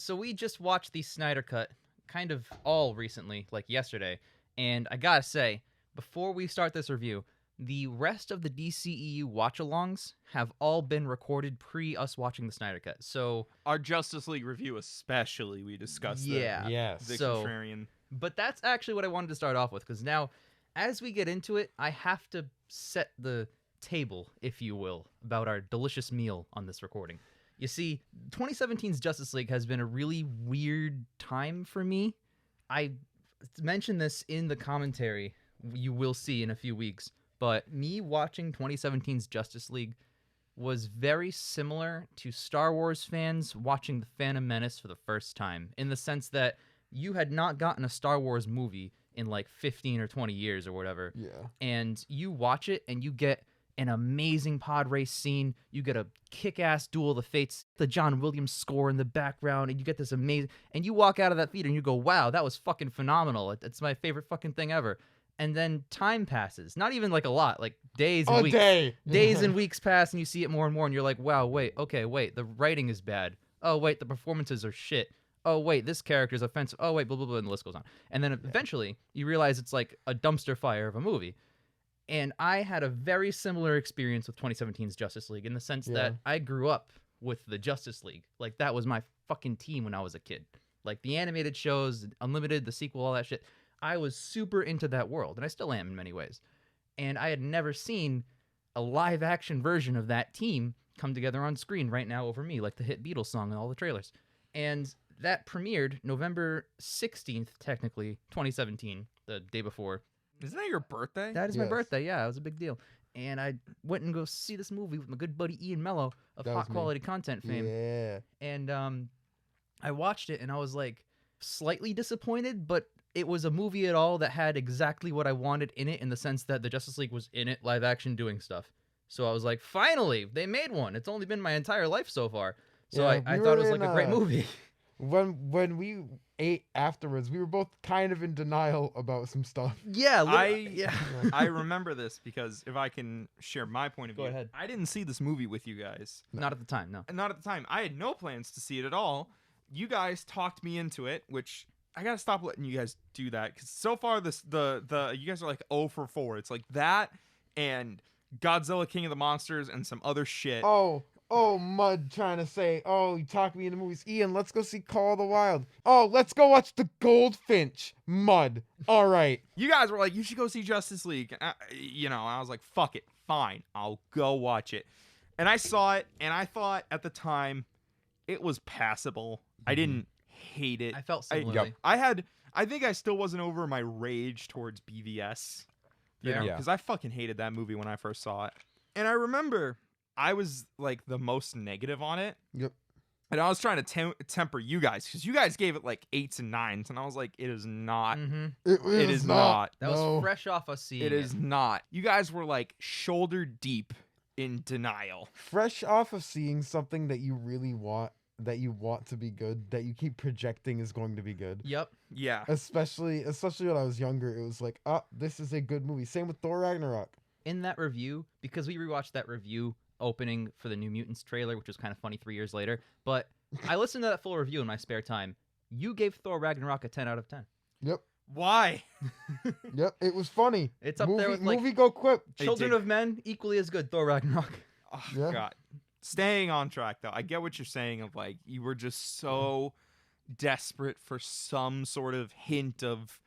So we just watched the Snyder Cut kind of all recently, like yesterday. And I gotta say, before we start this review, the rest of the DCEU watch-alongs have all been recorded pre us watching the Snyder Cut. So our Justice League review especially, we discussed yeah, the so, contrarian. But that's actually what I wanted to start off with, because now, as we get into it, I have to set the table, if you will, about our delicious meal on this recording. You see, 2017's Justice League has been a really weird time for me. I mentioned this in the commentary you will see in a few weeks, but me watching 2017's Justice League was very similar to Star Wars fans watching The Phantom Menace for the first time, in the sense that you had not gotten a Star Wars movie in like 15 or 20 years or whatever. Yeah. And you watch it and you get an amazing pod race scene. You get a kick-ass Duel of the Fates, the John Williams score in the background, and you get this amazing... And you walk out of that theater and you go, wow, that was fucking phenomenal. It's my favorite fucking thing ever. And then time passes. Not even like a lot, like days and weeks. Days and weeks pass and you see it more and more and you're like, wow, wait, the writing is bad. Oh, wait, the performances are shit. Oh, wait, this character is offensive. Oh, wait, blah, blah, blah, and the list goes on. And then eventually you realize it's like a dumpster fire of a movie. And I had a very similar experience with 2017's Justice League in the sense that I grew up with the Justice League. Like, that was my fucking team when I was a kid. Like, the animated shows, Unlimited, the sequel, all that shit. I was super into that world, and I still am in many ways. And I had never seen a live-action version of that team come together on screen right now over me, like the hit Beatles song and all the trailers. And that premiered November 16th, technically, 2017, the day before. Isn't that your birthday? That is my birthday, yeah. It was a big deal. And I went and go see this movie with my good buddy Ian Mello of Hot Quality Content fame. Yeah. And I watched it, and I was, like, slightly disappointed, but it was a movie at all that had exactly what I wanted in it, in the sense that the Justice League was in it, live action, doing stuff. So I was like, finally, they made one. It's only been my entire life so far. So I thought it was, like, a great movie. When we ate afterwards, we were both kind of in denial about some stuff. Yeah, I remember this because if I can share my point of view. Go ahead. I didn't see this movie with you guys. No. Not at the time, no. Not at the time. I had no plans to see it at all. You guys talked me into it, which I gotta stop letting you guys do that, because so far the you guys are like 0 for 4. It's like that and Godzilla King of the Monsters and some other shit. Oh, Mud trying to say, oh, you talked me into movies. Ian, let's go see Call of the Wild. Oh, let's go watch The Goldfinch. Mud. All right. You guys were like, you should go see Justice League. I was like, fuck it. Fine. I'll go watch it. And I saw it, and I thought at the time it was passable. I didn't hate it. I felt similarly. I think I still wasn't over my rage towards BVS. Because I fucking hated that movie when I first saw it. And I remember I was like the most negative on it. Yep. And I was trying to temper you guys, because you guys gave it like 8s and 9s, and I was like, it is not. Mm-hmm. It is not. That was fresh off us seeing it. It is not. You guys were like shoulder deep in denial. Fresh off of seeing something that you really want, that you want to be good, that you keep projecting is going to be good. Yep. Yeah. Especially when I was younger, it was like, this is a good movie. Same with Thor Ragnarok. In that review, because we rewatched that review opening for the New Mutants trailer, which was kind of funny 3 years later, but I listened to that full review in my spare time. You gave Thor Ragnarok a 10 out of 10. Yep. Why? Yep, it was funny. It's up there with like movie go quick. Children of Men, equally as good. Thor Ragnarok. Oh, yeah. God. Staying on track, though, I get what you're saying of like, you were just so desperate for some sort of hint of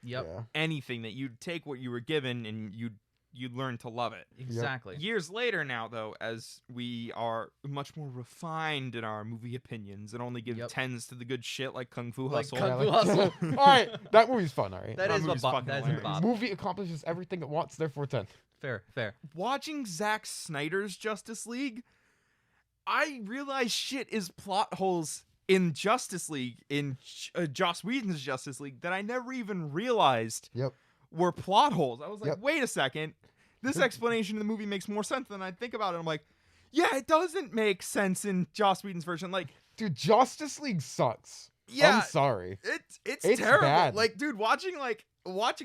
anything that you'd take what you were given and you'd learn to love it. Exactly. Years later now, though, as we are much more refined in our movie opinions and only give 10s to the good shit like Kung Fu Hustle. Kung Fu Hustle. All right, that movie's fun, all right? That is a Bob. Movie accomplishes everything it wants, therefore 10. Fair. Watching Zack Snyder's Justice League, I realized shit is plot holes in Justice League, in Joss Whedon's Justice League, that I never even realized were plot holes. I was like, wait a second. This explanation of the movie makes more sense than I think about it. I'm like, yeah, it doesn't make sense in Joss Whedon's version. Like, dude, Justice League sucks. Yeah, I'm sorry. It's terrible. Bad. Like, dude, watching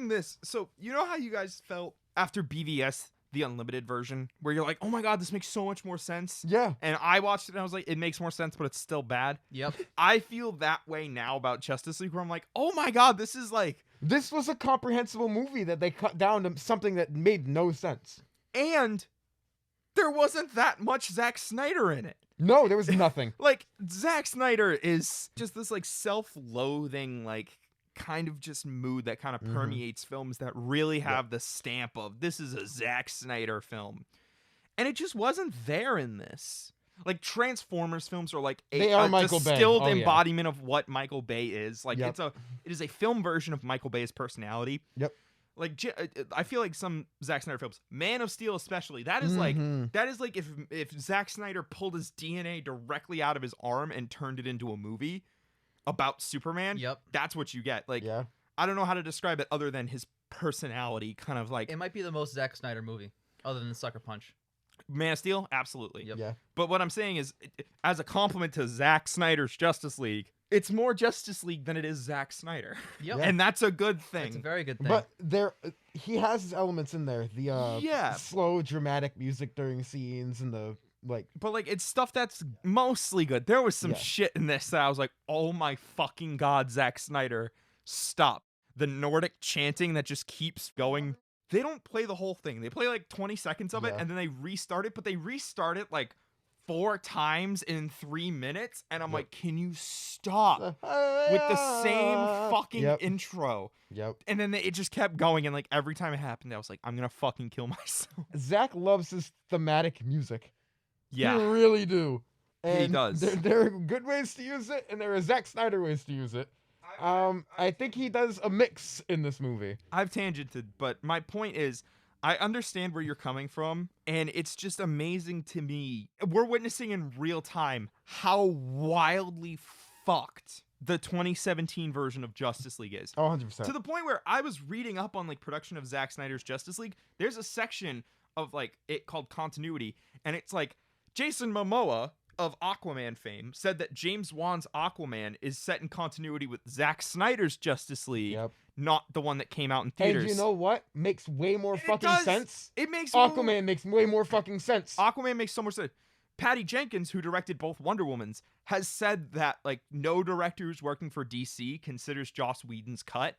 this. So you know how you guys felt after BVS the unlimited version, where you're like, oh my god, this makes so much more sense. Yeah. And I watched it and I was like, it makes more sense, but it's still bad. Yep. I feel that way now about Justice League, where I'm like, oh my god, this is like, This was a comprehensible movie that they cut down to something that made no sense. and there wasn't that much Zack Snyder in it. No, there was nothing. Like, Zack Snyder is just this like self-loathing, like kind of just mood that kind of Mhm. permeates films that really have the stamp of this is a Zack Snyder film. And it just wasn't there in this. Like, Transformers films are like They are a Michael Bay. distilled Oh, yeah. embodiment of what Michael Bay is. Like, Yep. it is a film version of Michael Bay's personality. Yep. Like, I feel like some Zack Snyder films, Man of Steel especially, that is like if Zack Snyder pulled his DNA directly out of his arm and turned it into a movie about Superman. Yep. That's what you get. Like, Yeah. I don't know how to describe it other than his personality, kind of like It might be the most Zack Snyder movie, other than Sucker Punch. Man of Steel. Absolutely. Yep. Yeah. But what I'm saying is, as a compliment to Zack Snyder's Justice League, it's more Justice League than it is Zack Snyder. Yep. Yeah. And that's a good thing. That's a very good thing. But he has his elements in there. The Yeah. slow dramatic music during scenes and the like. But like, it's stuff that's mostly good. There was some Yeah. shit in this that I was like, oh my fucking god, Zack Snyder, stop. The Nordic chanting that just keeps going. They don't play the whole thing. They play like 20 seconds of it Yeah. and then they restart it, but they restart it like 4 times in 3 minutes. And I'm Yep. like, can you stop with the same fucking Yep. intro? Yep. And then it just kept going. And like every time it happened, I was like, I'm going to fucking kill myself. Zach loves his thematic music. Yeah. You really do. He And does. There are good ways to use it, and there are Zack Snyder ways to use it. I think he does a mix in this movie. I've tangented, but my point is, I understand where you're coming from, and it's just amazing to me. We're witnessing in real time how wildly fucked the 2017 version of Justice League is. Oh, 100%. To the point where I was reading up on like production of Zack Snyder's Justice League. There's a section of like it called continuity, and it's like Jason Momoa of Aquaman fame said that James Wan's Aquaman is set in continuity with Zack Snyder's Justice League, Yep. not the one that came out in theaters. And you know what? Makes way more It fucking does. sense. It makes Aquaman makes way more fucking sense. Aquaman makes so much sense. Patty Jenkins, who directed both Wonder Womans, has said that like no directors working for DC considers Joss Whedon's cut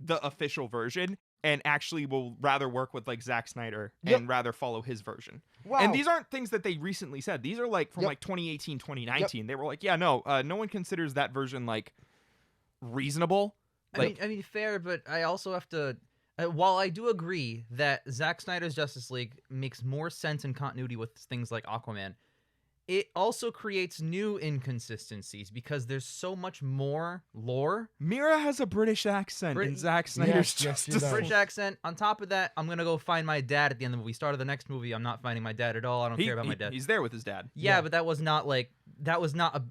the official version, and actually will rather work with like Zack Snyder Yep. and rather follow his version. Wow. And these aren't things that they recently said. These are like from Yep. like 2018, 2019. They were like, yeah, no one considers that version like reasonable. I mean, fair, but I also have to. While I do agree that Zack Snyder's Justice League makes more sense in continuity with things like Aquaman, it also creates new inconsistencies because there's so much more lore. Mira has a British accent Brit- in Zack Snyder's yes, she Justice does. League. British accent. On top of that, I'm gonna go find my dad at the end of the movie. Start of the next movie, I'm not finding my dad at all. I don't care about my dad. He's there with his dad. Yeah, Yeah. but that was not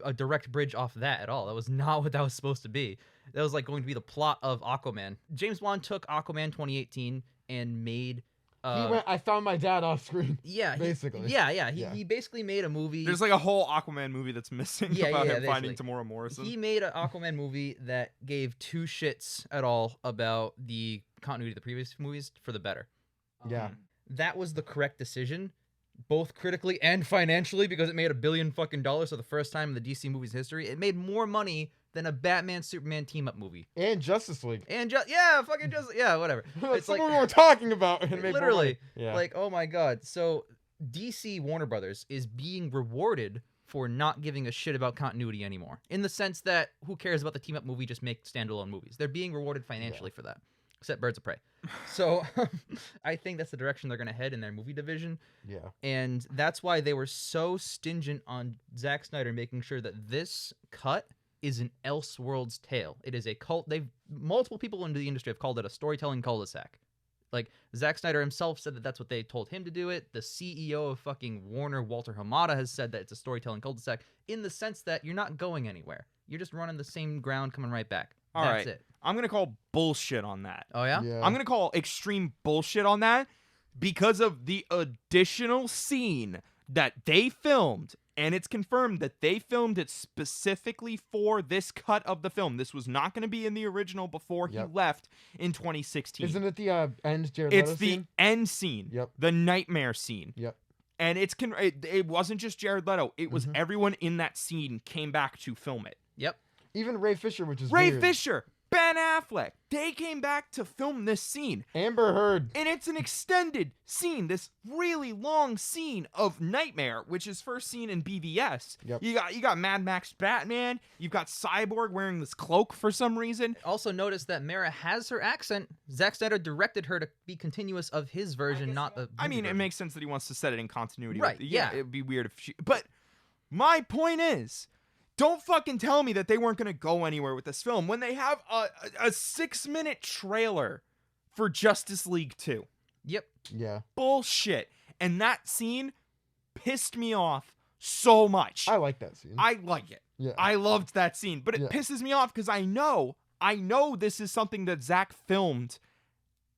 a direct bridge off that at all. That was not what that was supposed to be. That was like going to be the plot of Aquaman. James Wan took Aquaman 2018 and made. He went, I found my dad off screen. Yeah, basically. Yeah. Yeah. He basically made a movie. There's like a whole Aquaman movie that's missing Yeah, about yeah, him finding basically. Tamora Morrison. He made an Aquaman movie that gave two shits at all about the continuity of the previous movies for the better. Yeah. That was the correct decision, both critically and financially, because it made $1 billion fucking dollars for the first time in the DC movies history. It made more money than a Batman Superman team up movie. And Justice League. And whatever. That's It's like what we were talking about. And made more literally, money. Yeah. like, oh my god. So DC Warner Brothers is being rewarded for not giving a shit about continuity anymore. In the sense that who cares about the team up movie? Just make standalone movies. They're being rewarded financially for that. Except Birds of Prey. So I think that's the direction they're going to head in their movie division. yeah. And that's why they were so stingent on Zack Snyder making sure that this cut is an Elseworlds tale. It is a cult. Multiple people in the industry have called it a storytelling cul-de-sac. Like, Zack Snyder himself said that that's what they told him to do it. The CEO of fucking Warner, Walter Hamada, has said that it's a storytelling cul-de-sac in the sense that you're not going anywhere. You're just running the same ground, coming right back. All That's right. it. I'm going to call bullshit on that. Oh, yeah? Yeah. I'm going to call extreme bullshit on that because of the additional scene that they filmed And it's confirmed that they filmed it specifically for this cut of the film. This was not going to be in the original before he left in 2016. Isn't it the end Jared It's Leto the scene? end scene. Yep. The nightmare scene. Yep. And it wasn't just Jared Leto. It was everyone in that scene came back to film it. Yep. Even Ray Fisher, which is Ray weird. Fisher, Ben Affleck, they came back to film this scene. Amber Heard. And it's an extended scene, this really long scene of Nightmare, which is first seen in BVS. Yep. You got Mad Max Batman, you've got Cyborg wearing this cloak for some reason. Also notice that Mara has her accent. Zack Snyder directed her to be continuous of his version, not the I mean, version. it makes sense that he wants to set it in continuity. Right, yeah. It'd be weird if she... But my point is, don't fucking tell me that they weren't going to go anywhere with this film when they have a 6-minute trailer for Justice League 2. Yep. Yeah. Bullshit. And that scene pissed me off so much. I like that scene. I like it. Yeah. I loved that scene, but it pisses me off because I know this is something that Zack filmed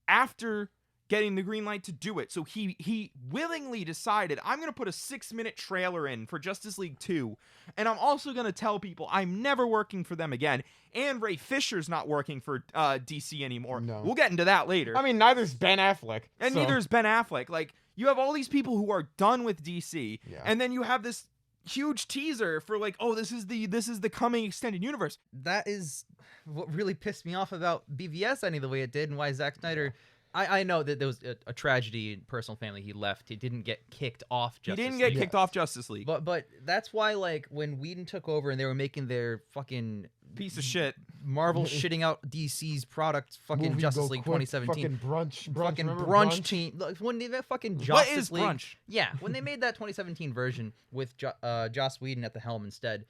after getting the green light to do it. So he willingly decided, I'm going to put a 6-minute trailer in for Justice League 2, and I'm also going to tell people I'm never working for them again, and Ray Fisher's not working for DC anymore. No. We'll get into that later. I mean, neither's Ben Affleck. And so- neither is Ben Affleck. Like, you have all these people who are done with DC, and then you have this huge teaser for like, oh, this is the coming extended universe. That is what really pissed me off about BVS ending the way it did, and why Zack Snyder. I know that there was a tragedy in personal family. He left. He didn't get kicked off Justice He didn't League. get kicked off Justice League. But that's why, like, when Whedon took over and they were making their fucking Piece of shit. Marvel shitting out DC's product, fucking Movie Justice Go League Quick, 2017. Fucking brunch. Fucking Remember brunch team. Look, when they that fucking What Justice is League, brunch? yeah, when they made that 2017 version with Joss Whedon at the helm instead,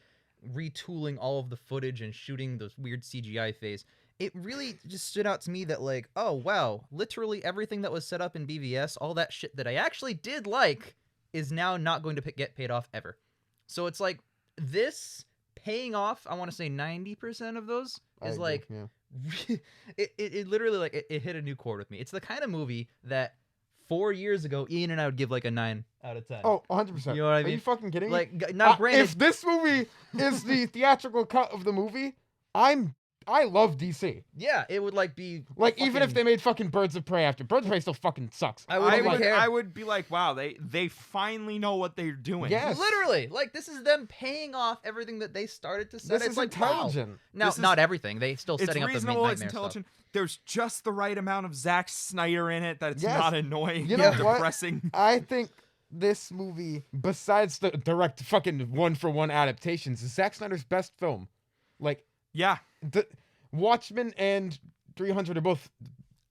retooling all of the footage and shooting those weird CGI phase, it really just stood out to me that, like, oh wow, literally everything that was set up in BVS, all that shit that I actually did like, is now not going to get paid off ever. So it's like this paying off. I want to say 90% of those is like, it literally like it hit a new chord with me. It's the kind of movie that 4 years ago Ian and I would give like a 9 out of 10. Oh, 100%. You know what I Are mean? you fucking kidding me? Like, now granted, if this movie is the theatrical cut of the movie, I love DC. yeah, it would like be Like, even if fucking- they made fucking Birds of Prey after. Birds of Prey still fucking sucks. I wouldn't even care. I would be like, wow, they finally know what they're doing. Yes. Literally, like, this is them paying off everything that they started to set. This It's is like, wow. intelligent. Now, This is- not everything. They still It's setting up the reasonable, nightmare it's stuff. intelligent. There's just the right amount of Zack Snyder in it that it's Yes. not annoying You know and what? depressing. I think this movie, besides the direct fucking 1-for-1 adaptations, is Zack Snyder's best film. Like, Yeah. the Watchmen and 300 are both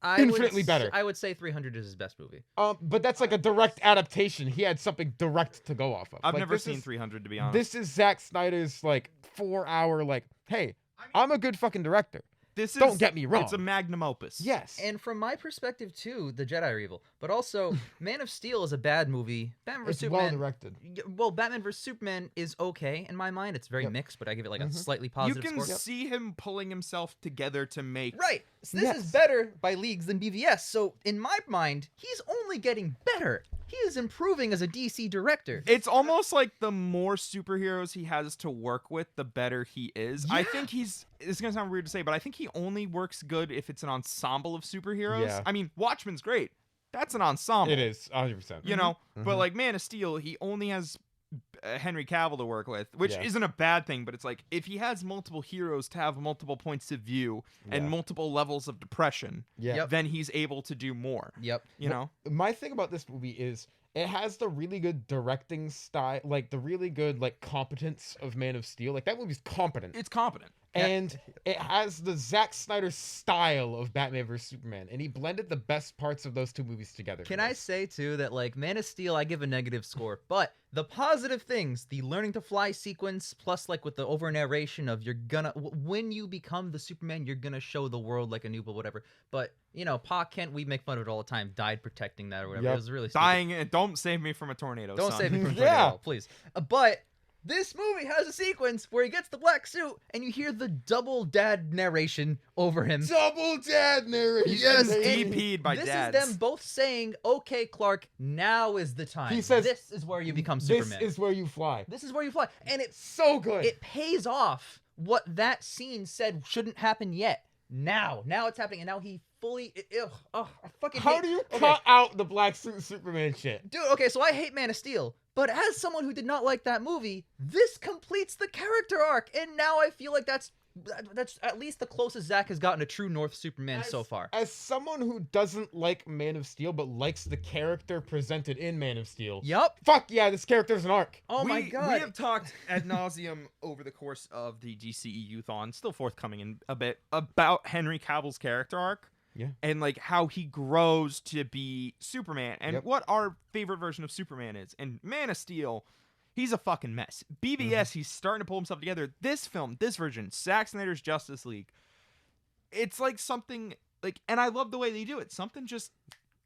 I would infinitely better. I would say 300 is his best movie. but that's like a direct adaptation. He had something direct to go off of. I've Like, never this seen is- 300, to be honest. This is Zack Snyder's like 4-hour like, hey, I'm a good fucking director. This is, Don't get me wrong. It's a magnum opus. Yes. And from my perspective too, the Jedi are evil. But also, Man of Steel is a bad movie. Batman vs it's well Superman. directed. Well, Batman vs Superman is okay in my mind. It's very Yep. mixed, but I give it like a Mhm. slightly You positive can score. see him pulling himself together to make. Right. So this is Yes. better by leagues than BVS. So in my mind, he's only getting better. He is improving as a DC director. It's almost like the more superheroes he has to work with, the better he is. I Yeah. think it's going to sound weird to say, but I think he only works good if it's an ensemble of superheroes. Yeah. I mean, Watchmen's great. That's an ensemble. It is 100%. You know, Mhm. but like Man of Steel, he only has Henry Cavill to work with, which Yeah. isn't a bad thing, but it's like if he has multiple heroes to have multiple points of view and Yeah. multiple levels of depression, Yeah. Yep. then he's able to do more. Yep. You know? My thing about this movie is it has the really good directing style, like the really good like competence of Man of Steel. Like that movie's competent. It's competent. And it has the Zack Snyder style of Batman vs Superman, and he blended the best parts of those two movies together. Can for I this. say too that like Man of Steel, I give a negative score, but the positive things, the learning to fly sequence, plus like with the over narration of you're gonna when you become the Superman, you're gonna show the world like a noob or whatever. But you know, Pa Kent, we make fun of it all the time, died protecting that or whatever. Yep. It was really stupid. Dying, don't save me from a tornado. Don't son. save me from Yeah. tornado, please. But This movie has a sequence where he gets the black suit and you hear the double dad narration over him. Double dad narration. Yes, baby. DP'd by This dads. is them both saying, "Okay, Clark, now is the time. He says, this is where you become Superman. This is where you fly. This is where you fly." And it's So good. it pays off what that scene said shouldn't happen yet. Now it's happening, and now he fully. I fucking. How hate, do you okay. cut out the black suit Superman shit? Dude, okay, so I hate Man of Steel, but as someone who did not like that movie, this completes the character arc, and now I feel like that's at least the closest Zack has gotten to true North Superman so far. As someone who doesn't like Man of Steel but likes the character presented in Man of Steel, Yup. fuck yeah, this character's an arc. Oh my god. We have talked ad nauseum over the course of the DCEU Thon, still forthcoming in a bit, about Henry Cavill's character arc. Yeah. And like how he grows to be Superman and Yep. what our favorite version of Superman is. And Man of Steel, he's a fucking mess. BVS, he's starting to pull himself together. This film, this version, Zack Snyder's Justice League, it's like something like, and I love the way they do it. Something just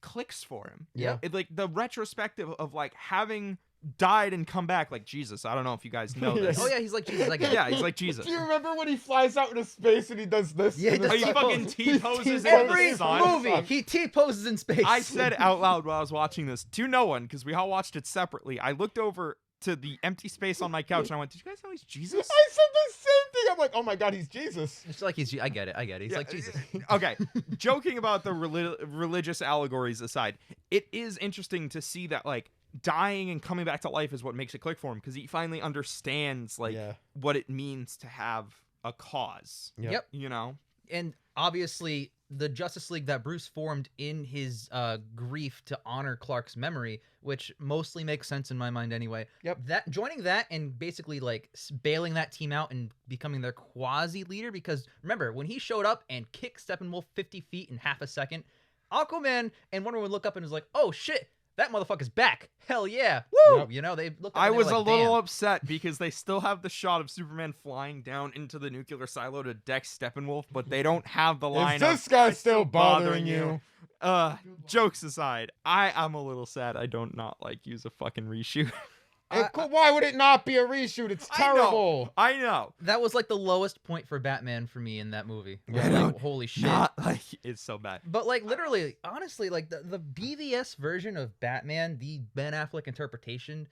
clicks for him. Yeah. It, like the retrospective of like having died and come back, like Jesus. I don't know if you guys know this. Oh yeah, he's like Jesus. I get it. Yeah, he's like Jesus. Do you remember when he flies out into space and he does this? Yeah, he in the does Oh, he sun? fucking He T-poses in Every the sun. movie, he T-poses in space. I said out loud while I was watching this to no one because we all watched it separately. I looked over to the empty space on my couch and I went, "Did you guys know he's Jesus?" I said the same thing. I'm like, oh my god, he's Jesus. It's like I get it. He's Yeah, like Jesus. Okay, joking about the religious allegories aside, it is interesting to see that like dying and coming back to life is what makes it click for him because he finally understands like Yeah. what it means to have a cause. Yep. You know? And obviously, the Justice League that Bruce formed in his grief to honor Clark's memory, which mostly makes sense in my mind anyway. Yep. That joining that and basically like bailing that team out and becoming their quasi leader, because remember when he showed up and kicked Steppenwolf 50 feet in half a second, Aquaman and Wonder Woman look up and was like, "Oh shit, that motherfucker's back! Hell yeah, woo!" Yep. You know, they look. Up I and they was were a like, little "Damn." upset because they still have the shot of Superman flying down into the nuclear silo to deck Steppenwolf, but they don't have the line Is of this guy still bothering you? Jokes aside, I'm a little sad I don't not like use a fucking reshoot. Why would it not be a reshoot? It's terrible. I know. That was like the lowest point for Batman for me in that movie. Yeah, Like, holy shit. Not like it's so bad. But like literally, honestly, like the BVS version of Batman, the Ben Affleck interpretation,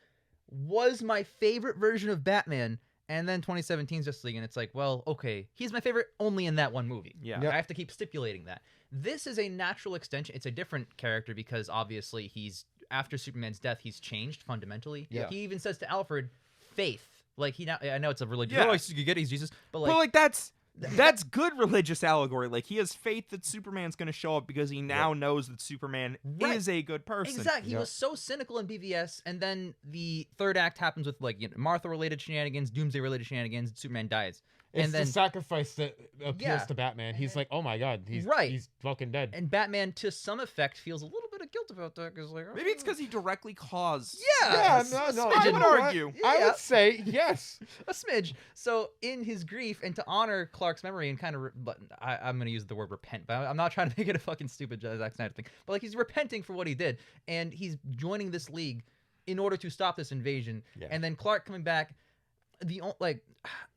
was my favorite version of Batman. And then 2017's Justice League, and it's like, well, okay, he's my favorite only in that one movie. Yeah. Yep. I have to keep stipulating that. This is a natural extension. It's a different character because obviously he's after Superman's death, he's changed fundamentally. Yeah. He even says to Alfred, faith. Like I know it's a religious. Yeah. Oh, you get it, he's Jesus, but like, But like that's good religious allegory. Like he has faith that Superman's going to show up because he now knows that Superman Right. is a good person. exactly. He Yep. was so cynical in BVS, and then the third act happens with like Martha-related shenanigans, Doomsday-related shenanigans. Superman dies, It's and then the sacrifice that appeals Yeah. to Batman. He's like, oh my god, he's Right. he's fucking dead. and Batman, to some effect, feels a little bit of guilt about that because like Maybe it's because he directly caused. Yeah, no, a no. smidgen. I you would know what? argue. I Yeah. would say yes. a smidge. So in his grief and to honor Clark's memory and kind of, but I'm going to use the word repent, but I'm not trying to make it a fucking stupid Zack Snyder thing. But like he's repenting for what he did, and he's joining this league in order to stop this invasion. Yeah. And then Clark coming back.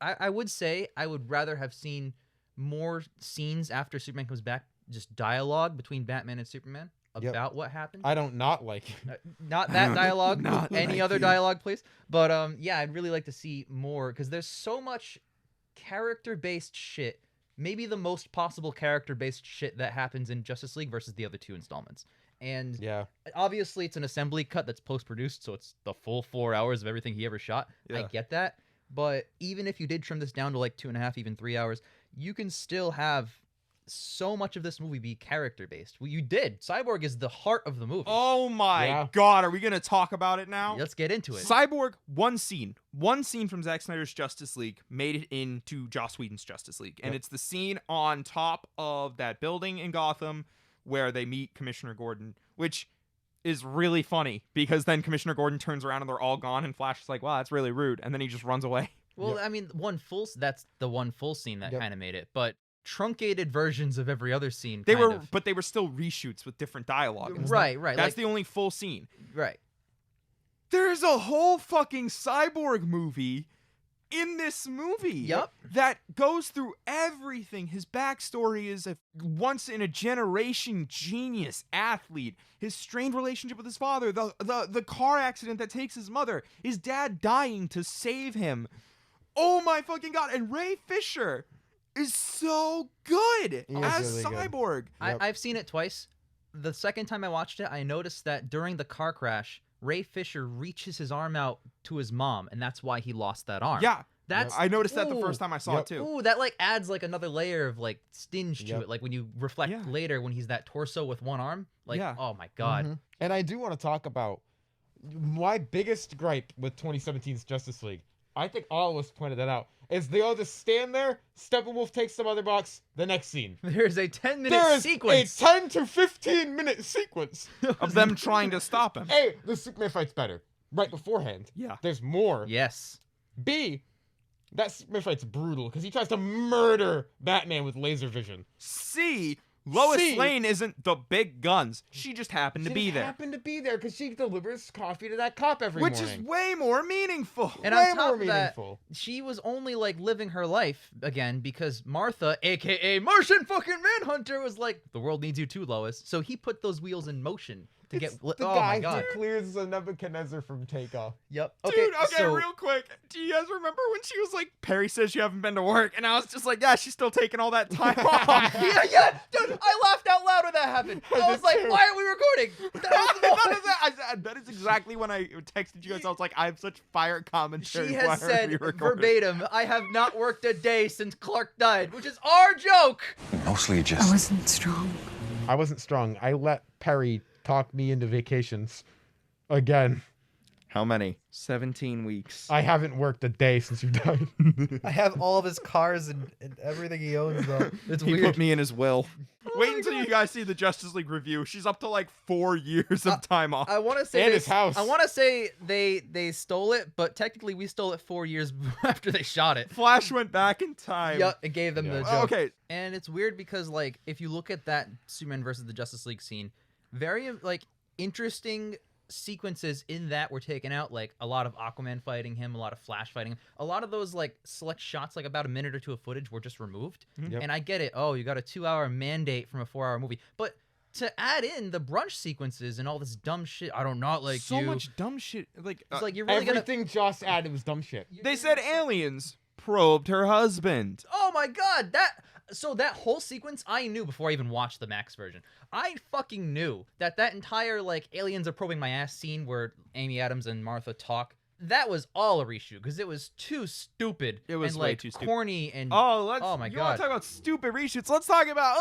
I would say I would rather have seen more scenes after Superman comes back, just dialogue between Batman and Superman Yep. about what happened. I don't not like it. Not that dialogue, Not any like other you. dialogue, please. But yeah, I'd really like to see more because there's so much character-based shit. Maybe the most possible character-based shit that happens in Justice League versus the other two installments. And Yeah. obviously, it's an assembly cut that's post-produced, so it's the full 4 hours of everything he ever shot. I Yeah. get that, but even if you did trim this down to like 2.5, even 3 hours, you can still have so much of this movie be character-based. Well, you did. Cyborg is the heart of the movie. Oh my Yeah. god, are we gonna talk about it now? Let's get into it. Cyborg, one scene from Zack Snyder's Justice League made it into Joss Whedon's Justice League, and Yep. it's the scene on top of that building in Gotham where they meet Commissioner Gordon, which is really funny because then Commissioner Gordon turns around and they're all gone, and Flash is like, "Wow, that's really rude," and then he just runs away. Well, Yep. I mean, that's the one full scene that Yep. kind of made it, but truncated versions of every other scene. They kind were, of. but they were still reshoots with different dialogue. and stuff. right. That's Like, the only full scene. right. There's a whole fucking Cyborg movie in this movie. Yep. That goes through everything. His backstory is a once-in-a-generation genius athlete. His strained relationship with his father. The car accident that takes his mother. His dad dying to save him. Oh my fucking god. And Ray Fisher is so good He is as really good. Cyborg. Yep. I've seen it twice. The second time I watched it, I noticed that during the car crash, Ray Fisher reaches his arm out to his mom, and that's why he lost that arm. Yeah. That's I noticed that the ooh, first time I saw it too. Ooh, that like adds like another layer of like stinge to Yep. it. Like when you reflect Yeah. later when he's that torso with one arm. Like, Yeah. oh my god. Mhm. And I do want to talk about my biggest gripe with 2017's Justice League. I think all of us pointed that out. Is they all just stand there, Steppenwolf takes some other box, the next scene. There's a 10-minute There is sequence. a 10 to 15 minute sequence. Of them trying to stop him. A, the Superman fight's better. Right beforehand. Yeah. There's more. Yes. B, that Superman fight's brutal because he tries to murder Batman with laser vision. C, Lois C. Lane isn't the big guns. She just happened to She be just there. happened to be there because she delivers coffee to that cop every Which morning. is way more meaningful. And way on top more of that, meaningful. she was only like living her life again because Martha, aka Martian fucking Manhunter, was like, the world needs you too, Lois. So he put those wheels in motion to It's get. the Oh guy my god. who clears the Nebuchadnezzar from takeoff. Yep. Dude, okay, so real quick. Do you guys remember when she was like, Perry says you haven't been to work? And I was just like, yeah, she's still taking all that time off. yeah, dude, I laughed out loud when that happened. I was like, too. why are we recording? That was that is exactly when I texted you guys. I was like, I have such fire commentary. She Why has are we said recording? verbatim, I have not worked a day since Clark died, which is our joke. Mostly I just wasn't strong. I wasn't strong. I let Perry talk me into vacations. Again, How many? 17 weeks. I haven't worked a day since you died. I have all of his cars and everything he owns, though. It's He weird. put me in his will. Wait until you guys see the Justice League review. She's up to like 4 years of time off. I want to say And his house. I want to say they stole it, but technically we stole it 4 years after they shot it. Flash went back in time. Yep, it gave them the Yeah. joke. Okay. And it's weird because like if you look at that Superman versus the Justice League scene, very like interesting sequences in that were taken out, like a lot of Aquaman fighting him, a lot of Flash fighting him. A lot of those like select shots, like about a minute or two of footage, were just removed. Yep. And I get it. Oh, you got a 2-hour mandate from a 4-hour movie, but to add in the brunch sequences and all this dumb shit, I don't not like so you. much dumb shit. Like, It's like you're really gonna. Everything Joss added was dumb shit. they said aliens probed her husband. Oh my god, that whole sequence I knew before I even watched the Max version. I fucking knew that entire like aliens are probing my ass scene where Amy Adams and Martha talk. That was all a reshoot because it was too stupid. It was and, way like, too stupid. corny and Oh my you god. want to talk about stupid reshoots? Let's talk about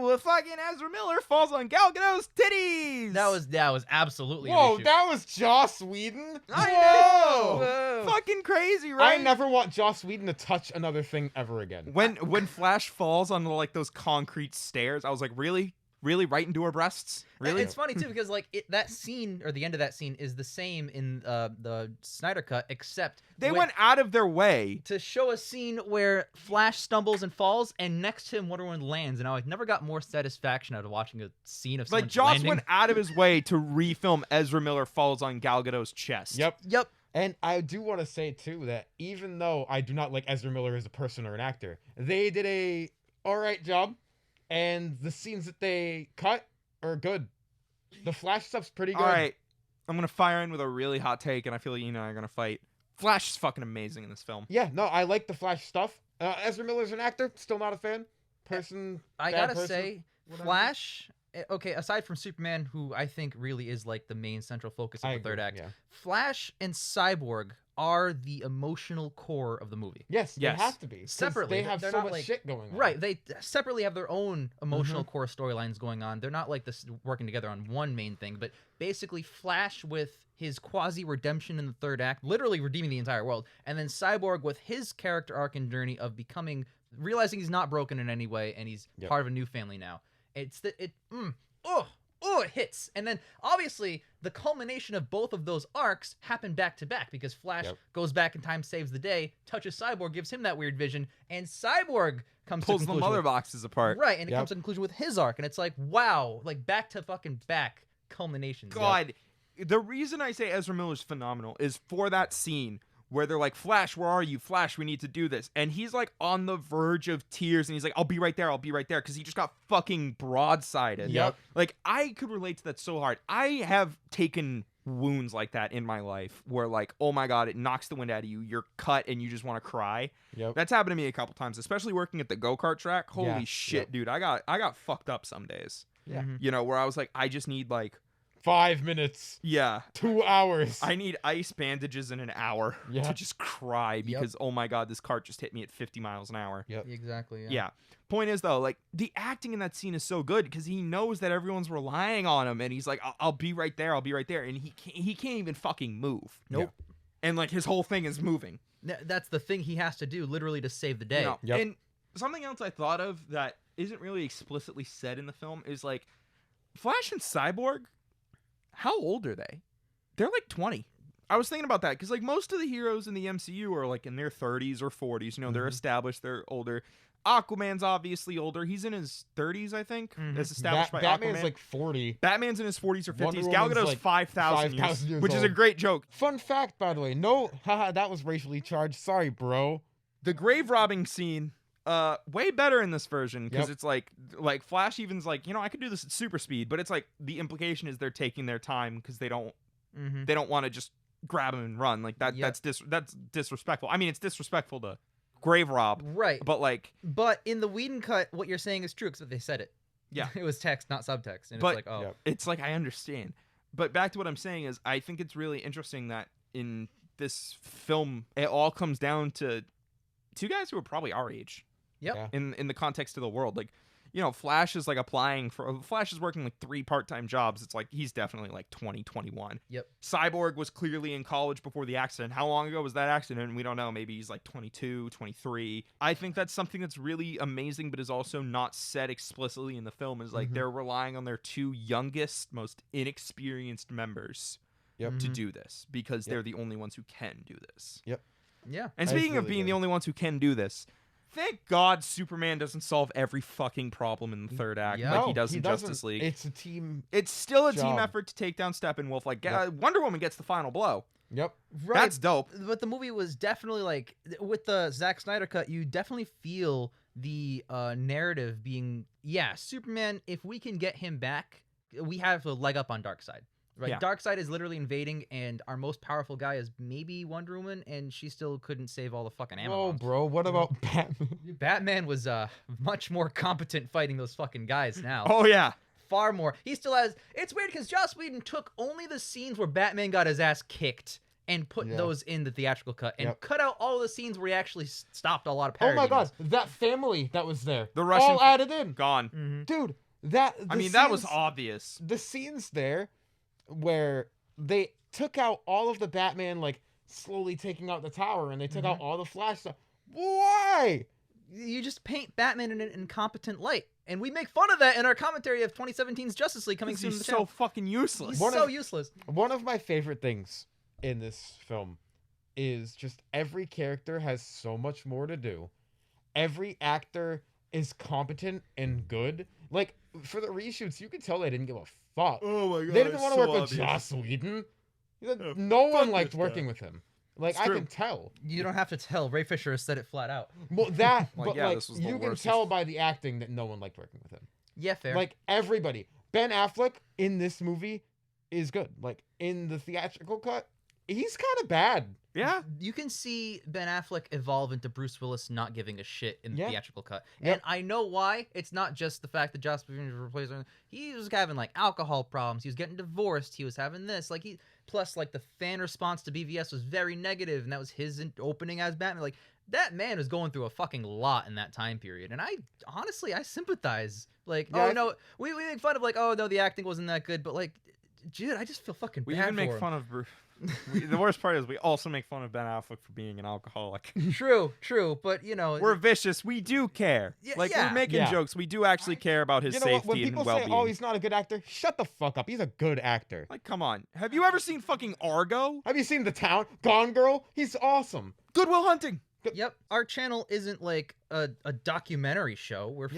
the fucking Ezra Miller falls on Gal Gadot's titties. that was absolutely a Whoa, reshoot. that was Joss Whedon? I Whoa! know. Whoa. Fucking crazy, right? I never want Joss Whedon to touch another thing ever again. When Flash falls on like those concrete stairs, I was like, really right into her breasts? Really? It's funny too because like that scene or the end of that scene is the same in the Snyder Cut, except They when- went out of their way. to show a scene where Flash stumbles and falls, and next to him Wonder Woman lands, and I never got more satisfaction out of watching a scene of someone Like Joss landing. went out of his way to refilm Ezra Miller falls on Gal Gadot's chest. Yep. Yep. And I do want to say too that even though I do not like Ezra Miller as a person or an actor, they did a alright job, and the scenes that they cut are good. The Flash stuff's pretty good. All right, I'm gonna fire in with a really hot take, and I feel like you and I are gonna fight. Flash is fucking amazing in this film. Yeah, no, I like the Flash stuff. Ezra Miller's an actor, still not a fan. I bad gotta person, say, whatever. Flash. Okay, aside from Superman, who I think really is like the main central focus of I the third agree, act, yeah. Flash and Cyborg are the emotional core of the movie. Yes, Yes. they have to be. 'cause Separately, they have they're so not much like- shit going on. Right, they separately have their own emotional Mm-hmm. core storylines going on. They're not like this working together on one main thing, but basically Flash with his quasi redemption in the third act, literally redeeming the entire world, and then Cyborg with his character arc and journey of realizing he's not broken in any way and he's Yep. part of a new family now. It hits. And then obviously the culmination of both of those arcs happen back to back because Flash Yep. goes back in time, saves the day, touches Cyborg, gives him that weird vision, and Cyborg comes Pulls to the conclusion mother with- boxes apart. Right, and it Yep. comes to conclusion with his arc, and it's like, wow, like back to fucking back culminations. God, the reason I say Ezra Miller's phenomenal is for that scene where they're like, Flash, where are you? Flash, we need to do this. And he's like on the verge of tears and he's like, I'll be right there. I'll be right there. Because he just got fucking broadsided. Yep. Like, I could relate to that so hard. I have taken wounds like that in my life where like, oh my God, it knocks the wind out of you. You're cut and you just want to cry. Yep. That's happened to me a couple times, especially working at the go-kart track. Holy Yeah. shit, Yep. dude. I got fucked up some days. Yeah. Mhm. You know, where I was like, I just need like, 5 minutes, yeah. 2 hours. I need ice bandages in an hour Yeah. to just cry because, oh my God, this cart just hit me at 50 miles an hour. Yep. Exactly. Yeah. Point is, though, like, the acting in that scene is so good because he knows that everyone's relying on him and he's like, I'll be right there. I'll be right there. And he can't even fucking move. Nope. And, like, his whole thing is moving. That's the thing he has to do, literally, to save the day. You know? Yep. And something else I thought of that isn't really explicitly said in the film is, like, Flash and Cyborg, how old are they? They're like 20. I was thinking about that because like most of the heroes in the MCU are like in their 30s or 40s. You know, they're Mhm. established. They're older. Aquaman's obviously older. He's in his 30s, I think. Mhm. As established by Batman's Aquaman. like 40. Batman's in his 40s or 50s. Wonder Gal Woman's Gadot's like 5,000 years, 5,000 years which is a old. great joke. Fun fact, by the way. No, haha, that was racially charged. Sorry, bro. The grave robbing scene, way better in this version because Yep. it's like Flash even's like, you know, I could do this at super speed, but it's like the implication is they're taking their time because they don't want to just grab him and run like that. Yep. That's disrespectful. I mean, it's disrespectful to grave rob, Right. but like, But in the Whedon cut, what you're saying is true because they said it. Yeah. It was text, not subtext. And But- it's like, oh. Yep. it's like I understand. But back to what I'm saying is, I think it's really interesting that in this film, it all comes down to two guys who are probably our age. Yep. Yeah. In the context of the world, like, you know, Flash is like Flash is working like 3 part-time jobs. It's like he's definitely like 20, 21. Yep. Cyborg was clearly in college before the accident. How long ago was that accident? We don't know. Maybe he's like 22, 23. I think that's something that's really amazing, but is also not said explicitly in the film, is like Mhm. they're relying on their 2 youngest, most inexperienced members Yep. to Mhm. do this because Yep. they're the only ones who can do this. Yeah. And That's speaking of really being the good. only ones who can do this, thank God Superman doesn't solve every fucking problem in the third act Yeah. like he No, does in doesn't. Justice League. It's a team. It's still a team job. effort to take down Steppenwolf. Like, Yep. Wonder Woman gets the final blow. Yep. Right. That's dope. But the movie was definitely like, with the Zack Snyder cut, you definitely feel the narrative being, yeah, Superman, if we can get him back, we have a leg up on Darkseid. Right? Yeah. Darkseid is literally invading, and our most powerful guy is maybe Wonder Woman, and she still couldn't save all the fucking Whoa, Amazons. bro. What about Batman? Batman was much more competent fighting those fucking guys now. Oh, yeah. Far more. He still has. It's weird because Joss Whedon took only the scenes where Batman got his ass kicked and put Yeah. those in the theatrical cut, and Yep. cut out all the scenes where he actually stopped a lot of Oh my parademons. God, that family that was there. The Russian all added in. Gone. Mhm. Dude, that. I the mean, that was scenes- obvious. The scenes there where they took out all of the Batman, like, slowly taking out the tower, and they took out all the Flash stuff. Why? You just paint Batman in an incompetent light, and we make fun of that in our commentary of 2017's Justice League coming soon. to He's the so channel. fucking useless. He's One so of- useless. One of my favorite things in this film is just every character has so much more to do. Every actor is competent and good. Like, for the reshoots, you could tell they didn't give a fuck. Oh my God. They didn't want to work with Joss Whedon. No one liked this working guy. with him. Like, It's I true. can tell. You don't have to tell. Ray Fisher has said it flat out. Well, that, Like, but yeah, like, this was the you can worst. tell by the acting that no one liked working with him. Yeah, fair. Like, everybody. Ben Affleck in this movie is good. Like, in the theatrical cut, he's kind of bad. Yeah. You can see Ben Affleck evolve into Bruce Willis not giving a shit in the Yeah. theatrical cut. Yep. And I know why. It's not just the fact that Joss Whedon replaced him. He was having like alcohol problems. He was getting divorced. He was having this. Plus the fan response to BVS was very negative, and that was his opening as Batman. Like, that man was going through a fucking lot in that time period. And I honestly sympathize. Like, Yeah, oh no, we make fun of like, oh no, the acting wasn't that good, but like, dude, I just feel fucking We bad even make for him. fun of Bruce. The worst part is we also make fun of Ben Affleck for being an alcoholic. True, but you know, We're vicious. We do care. Yeah, Like, yeah. we're making Yeah. jokes. We do actually care about his You know what? safety When and people well-being. say, oh, he's not a good actor, shut the fuck up. He's a good actor. Like, come on. Have you ever seen fucking Argo? Have you seen The Town? Gone Girl? He's awesome. Good Will Hunting. Yep. Our channel isn't like a documentary show. We're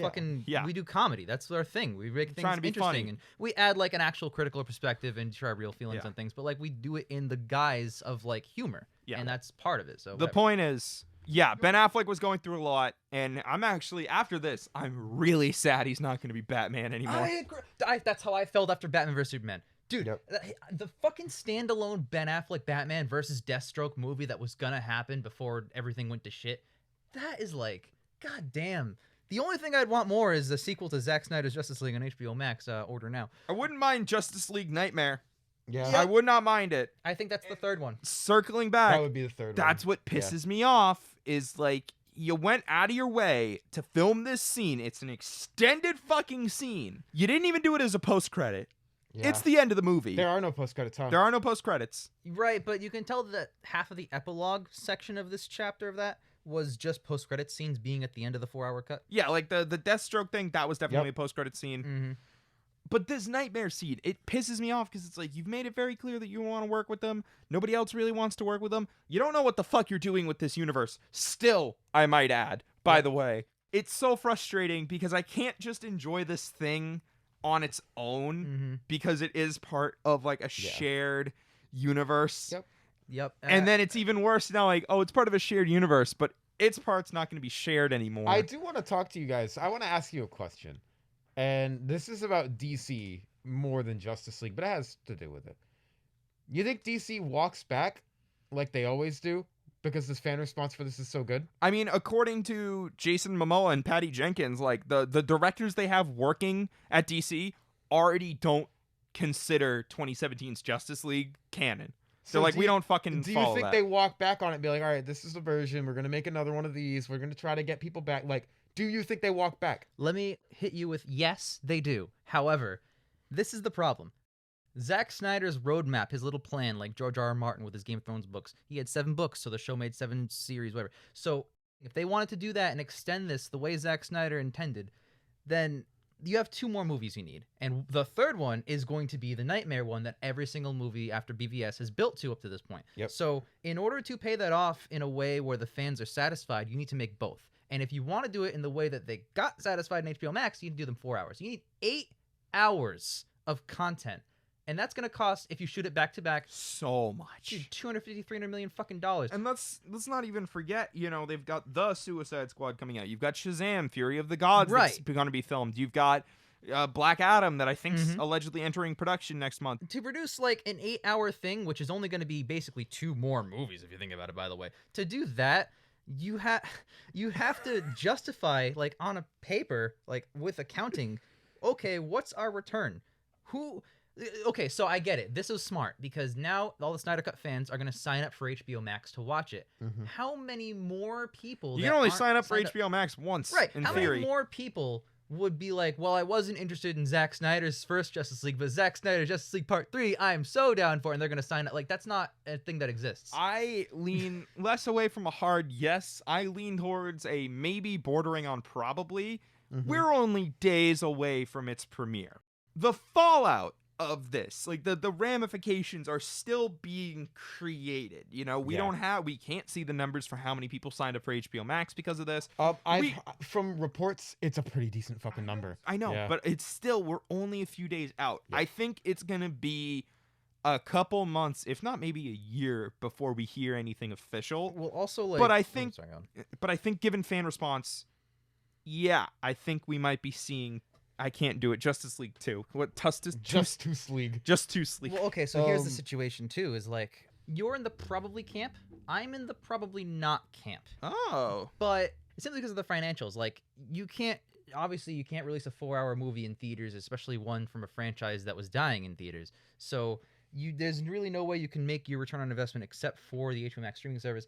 Yeah. we do comedy. That's our thing. We make things trying to be interesting funny. and we add like an actual critical perspective into our real feelings Yeah. on things, but like we do it in the guise of like humor. Yeah. And that's part of it. So The whatever. point is, yeah, Ben Affleck was going through a lot, and I'm actually, after this, I'm really sad he's not going to be Batman anymore. I agree. That's how I felt after Batman vs Superman. Dude, Yep. the fucking standalone Ben Affleck Batman versus Deathstroke movie that was gonna happen before everything went to shit, that is like, god damn. The only thing I'd want more is a sequel to Zack Snyder's Justice League on HBO Max. Order now. I wouldn't mind Justice League Nightmare. Yeah. I would not mind it. I think that's the third one. Circling That back, would be the third that's one. what pisses me off, is like, you went out of your way to film this scene. It's an extended fucking scene. You didn't even do it as a post-credit. Yeah. It's the end of the movie. There are no post-credits, huh? There are no post-credits. Right, but you can tell that half of the epilogue section of this chapter of that was just post-credit scenes being at the end of the 4-hour cut. Yeah, like the Deathstroke thing, that was definitely Yep. a post-credit scene. Mm-hmm. But this Nightmare scene, it pisses me off because it's like, you've made it very clear that you want to work with them. Nobody else really wants to work with them. You don't know what the fuck you're doing with this universe. Still, I might add, by the way. It's so frustrating because I can't just enjoy this thing on its own Mm-hmm. because it is part of like a shared universe. Yep. Yep. And then it's even worse now, like, oh, it's part of a shared universe, but its part's not going to be shared anymore. I do want to talk to you guys. I want to ask you a question. And this is about DC more than Justice League, but it has to do with it. You think DC walks back like they always do because this fan response for this is so good? I mean, according to Jason Momoa and Patty Jenkins, like the directors they have working at DC already don't consider 2017's Justice League canon. So like, we don't fucking Do you follow think that. they walk back on it and be like, all right, this is the version. We're going to make another one of these. We're going to try to get people back. Like, do you think they walk back? Let me hit you with yes, they do. However, this is the problem. Zack Snyder's roadmap, his little plan, like George R.R. Martin with his Game of Thrones books, he had 7 books, so the show made 7 series, whatever. So if they wanted to do that and extend this the way Zack Snyder intended, then you have 2 more movies you need. And the third one is going to be the Nightmare one that every single movie after BVS has built to up to this point. Yep. So in order to pay that off in a way where the fans are satisfied, you need to make both. And if you want to do it in the way that they got satisfied in HBO Max, you need to do them 4 hours. You need 8 hours of content. And that's going to cost, if you shoot it back to back, so much. dude, 250, 300 million fucking dollars. And let's not even forget, you know, they've got the Suicide Squad coming out. You've got Shazam, Fury of the Gods, that's Right. going to be filmed. You've got Black Adam that I think's Mhm. allegedly entering production next month. To produce like an 8-hour thing, which is only going to be basically 2 more movies, if you think about it, by the way, to do that, you have to justify, like on a paper, like with accounting, okay, what's our return? Okay, so I get it. This is smart because now all the Snyder Cut fans are going to sign up for HBO Max to watch it. Mm-hmm. How many more people? You that can only aren't sign up for signed HBO Max once, Right. in How theory. many more people would be like, well, I wasn't interested in Zack Snyder's first Justice League, but Zack Snyder's Justice League Part 3, I'm so down for it, and they're going to sign up. Like, that's not a thing that exists. I lean less away from a hard yes. I lean towards a maybe bordering on probably. Mm-hmm. We're only days away from its premiere. The fallout of this, like the ramifications are still being created. You know, we can't see the numbers for how many people signed up for HBO Max because of this. From reports, it's a pretty decent fucking number. I know, Yeah. but it's still, we're only a few days out. Yeah. I think it's going to be a couple months, if not maybe a year, before we hear anything official. Well, also, like... But I oh, think- sorry, go on. But I think given fan response, yeah, I think we might be seeing, I can't do it, Justice League 2. What, Justice League. Just 2 League. Well, okay, so here's the Um, situation, too, is like, you're in the probably camp, I'm in the probably not camp. Oh. But it's simply because of the financials. Like, you can't release a 4-hour movie in theaters, especially one from a franchise that was dying in theaters. So there's really no way you can make your return on investment except for the HBO Max streaming service.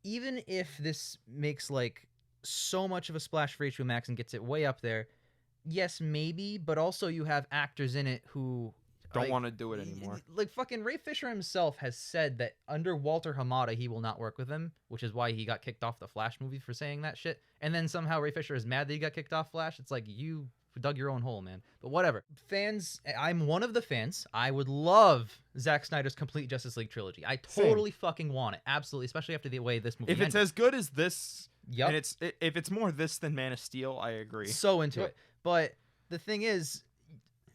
Even if this makes like so much of a splash for HBO Max and gets it way up there, yes, maybe, but also you have actors in it who Don't like, want to do it anymore. Like fucking Ray Fisher himself has said that under Walter Hamada he will not work with him, which is why he got kicked off the Flash movie for saying that shit. And then somehow Ray Fisher is mad that he got kicked off Flash. It's like, you dug your own hole, man. But whatever. Fans, I'm one of the fans. I would love Zack Snyder's complete Justice League trilogy. I totally fucking want it. Absolutely, especially after the way this movie If it's ended. as good as this, Yep. and if it's more this than Man of Steel, I agree. So into it. But the thing is,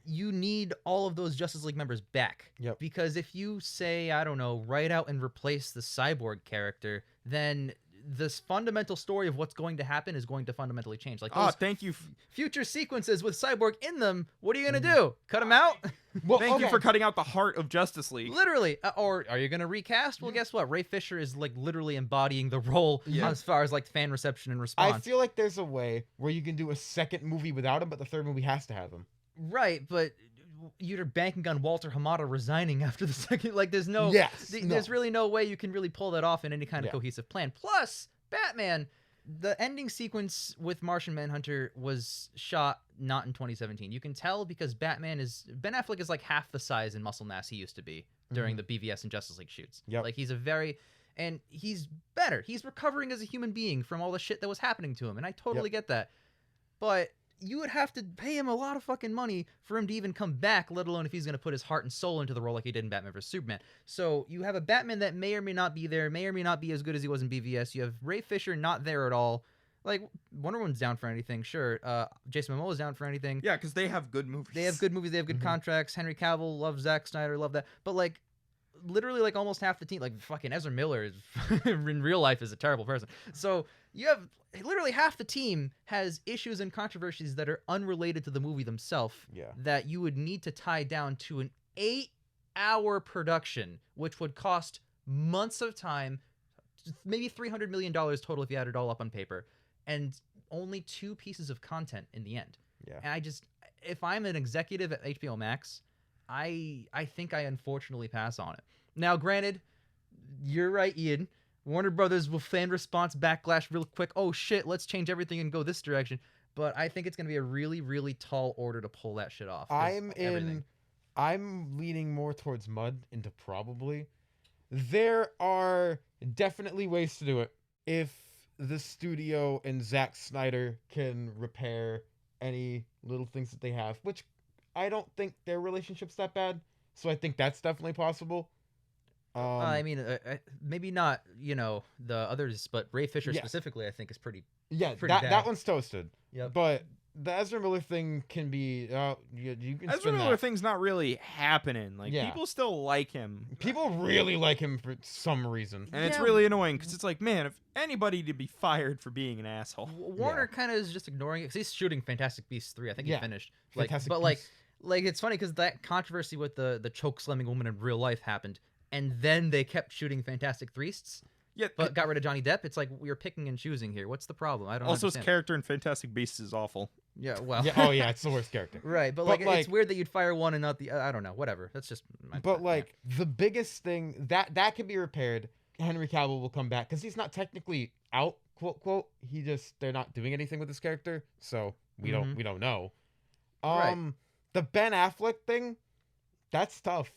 you need all of those Justice League members back. Yep. Because if you say, I don't know, write out and replace the Cyborg character, then this fundamental story of what's going to happen is going to fundamentally change. Like those Thank you. future sequences with Cyborg in them, what are you going to do? Cut them out? Well, Thank you for cutting out the heart of Justice League. Literally. Or are you going to recast? Well, guess what? Ray Fisher is like literally embodying the role as far as like fan reception and response. I feel like there's a way where you can do a second movie without him, but the third movie has to have him. Right, but you're banking on Walter Hamada resigning after the second. Like, there's no, there's really no way you can really pull that off in any kind of cohesive plan. Plus, Batman, the ending sequence with Martian Manhunter was shot not in 2017. You can tell because Ben Affleck is like half the size and muscle mass he used to be during the BVS and Justice League shoots. Yep. Like, and he's better. He's recovering as a human being from all the shit that was happening to him, and I totally get that. But you would have to pay him a lot of fucking money for him to even come back, let alone if he's going to put his heart and soul into the role like he did in Batman vs. Superman. So you have a Batman that may or may not be there, may or may not be as good as he was in BVS. You have Ray Fisher not there at all. Like, Wonder Woman's down for anything, sure. Jason Momoa's down for anything. Yeah, because they have good movies. They have good movies. They have good contracts. Henry Cavill, love Zack Snyder, love that. But, like, literally, like, almost half the team, like, fucking Ezra Miller is in real life is a terrible person. So you have literally half the team has issues and controversies that are unrelated to the movie themselves that you would need to tie down to an 8-hour production, which would cost months of time, maybe $300 million total if you add it all up on paper, and only 2 pieces of content in the end. Yeah. And if I'm an executive at HBO Max, I think I unfortunately pass on it. Now, granted, you're right, Ian. Warner Brothers will fan response backlash real quick. Oh shit, let's change everything and go this direction. But I think it's going to be a really, really tall order to pull that shit off. I'm leaning more towards mud into probably. There are definitely ways to do it if the studio and Zack Snyder can repair any little things that they have, which I don't think their relationship's that bad. So I think that's definitely possible. I mean, maybe not, the others, but Ray Fisher specifically, I think, is pretty bad. That one's toasted. Yep. But the Ezra Miller thing can be, you can Ezra Miller thing's not really happening. Like, people still like him. People really like him for some reason. And it's really annoying, because it's like, man, if anybody to be fired for being an asshole. Warner kind of is just ignoring it, because he's shooting Fantastic Beasts 3. I think he finished. Like, Fantastic but, Beasts. like, it's funny, because that controversy with the choke-slamming woman in real life happened, and then they kept shooting Fantastic Beasts, but got rid of Johnny Depp. It's like, we're picking and choosing here. What's the problem? I don't Also, understand. his character in Fantastic Beasts is awful. Yeah, well. It's the worst character. Right, but like, it's weird that you'd fire one and not the I don't know, whatever. That's just the biggest thing that can be repaired, Henry Cavill will come back, because he's not technically out, quote quote. They're not doing anything with his character, so we don't know. The Ben Affleck thing, that's tough.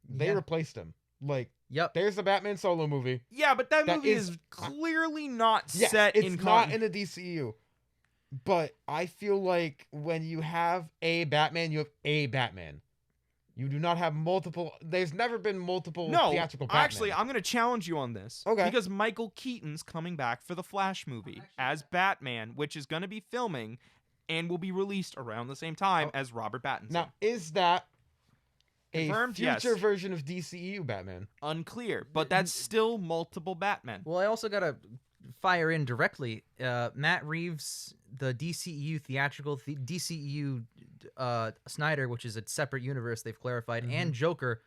They replaced him. Like, there's a Batman solo movie. Yeah, but that movie is clearly not set in it's not in the DCU. But I feel like when you have a Batman, you have a Batman. You do not have multiple. There's never been multiple theatrical Batman. Actually, I'm going to challenge you on this. Okay. Because Michael Keaton's coming back for the Flash movie as Batman, which is going to be filming and will be released around the same time as Robert Pattinson. Now, is that confirmed? A future version of DCEU Batman? Unclear, but that's still multiple Batman. Well, I also got to fire in directly. Matt Reeves, the DCEU theatrical, DCEU Snyder, which is a separate universe they've clarified, and Joker,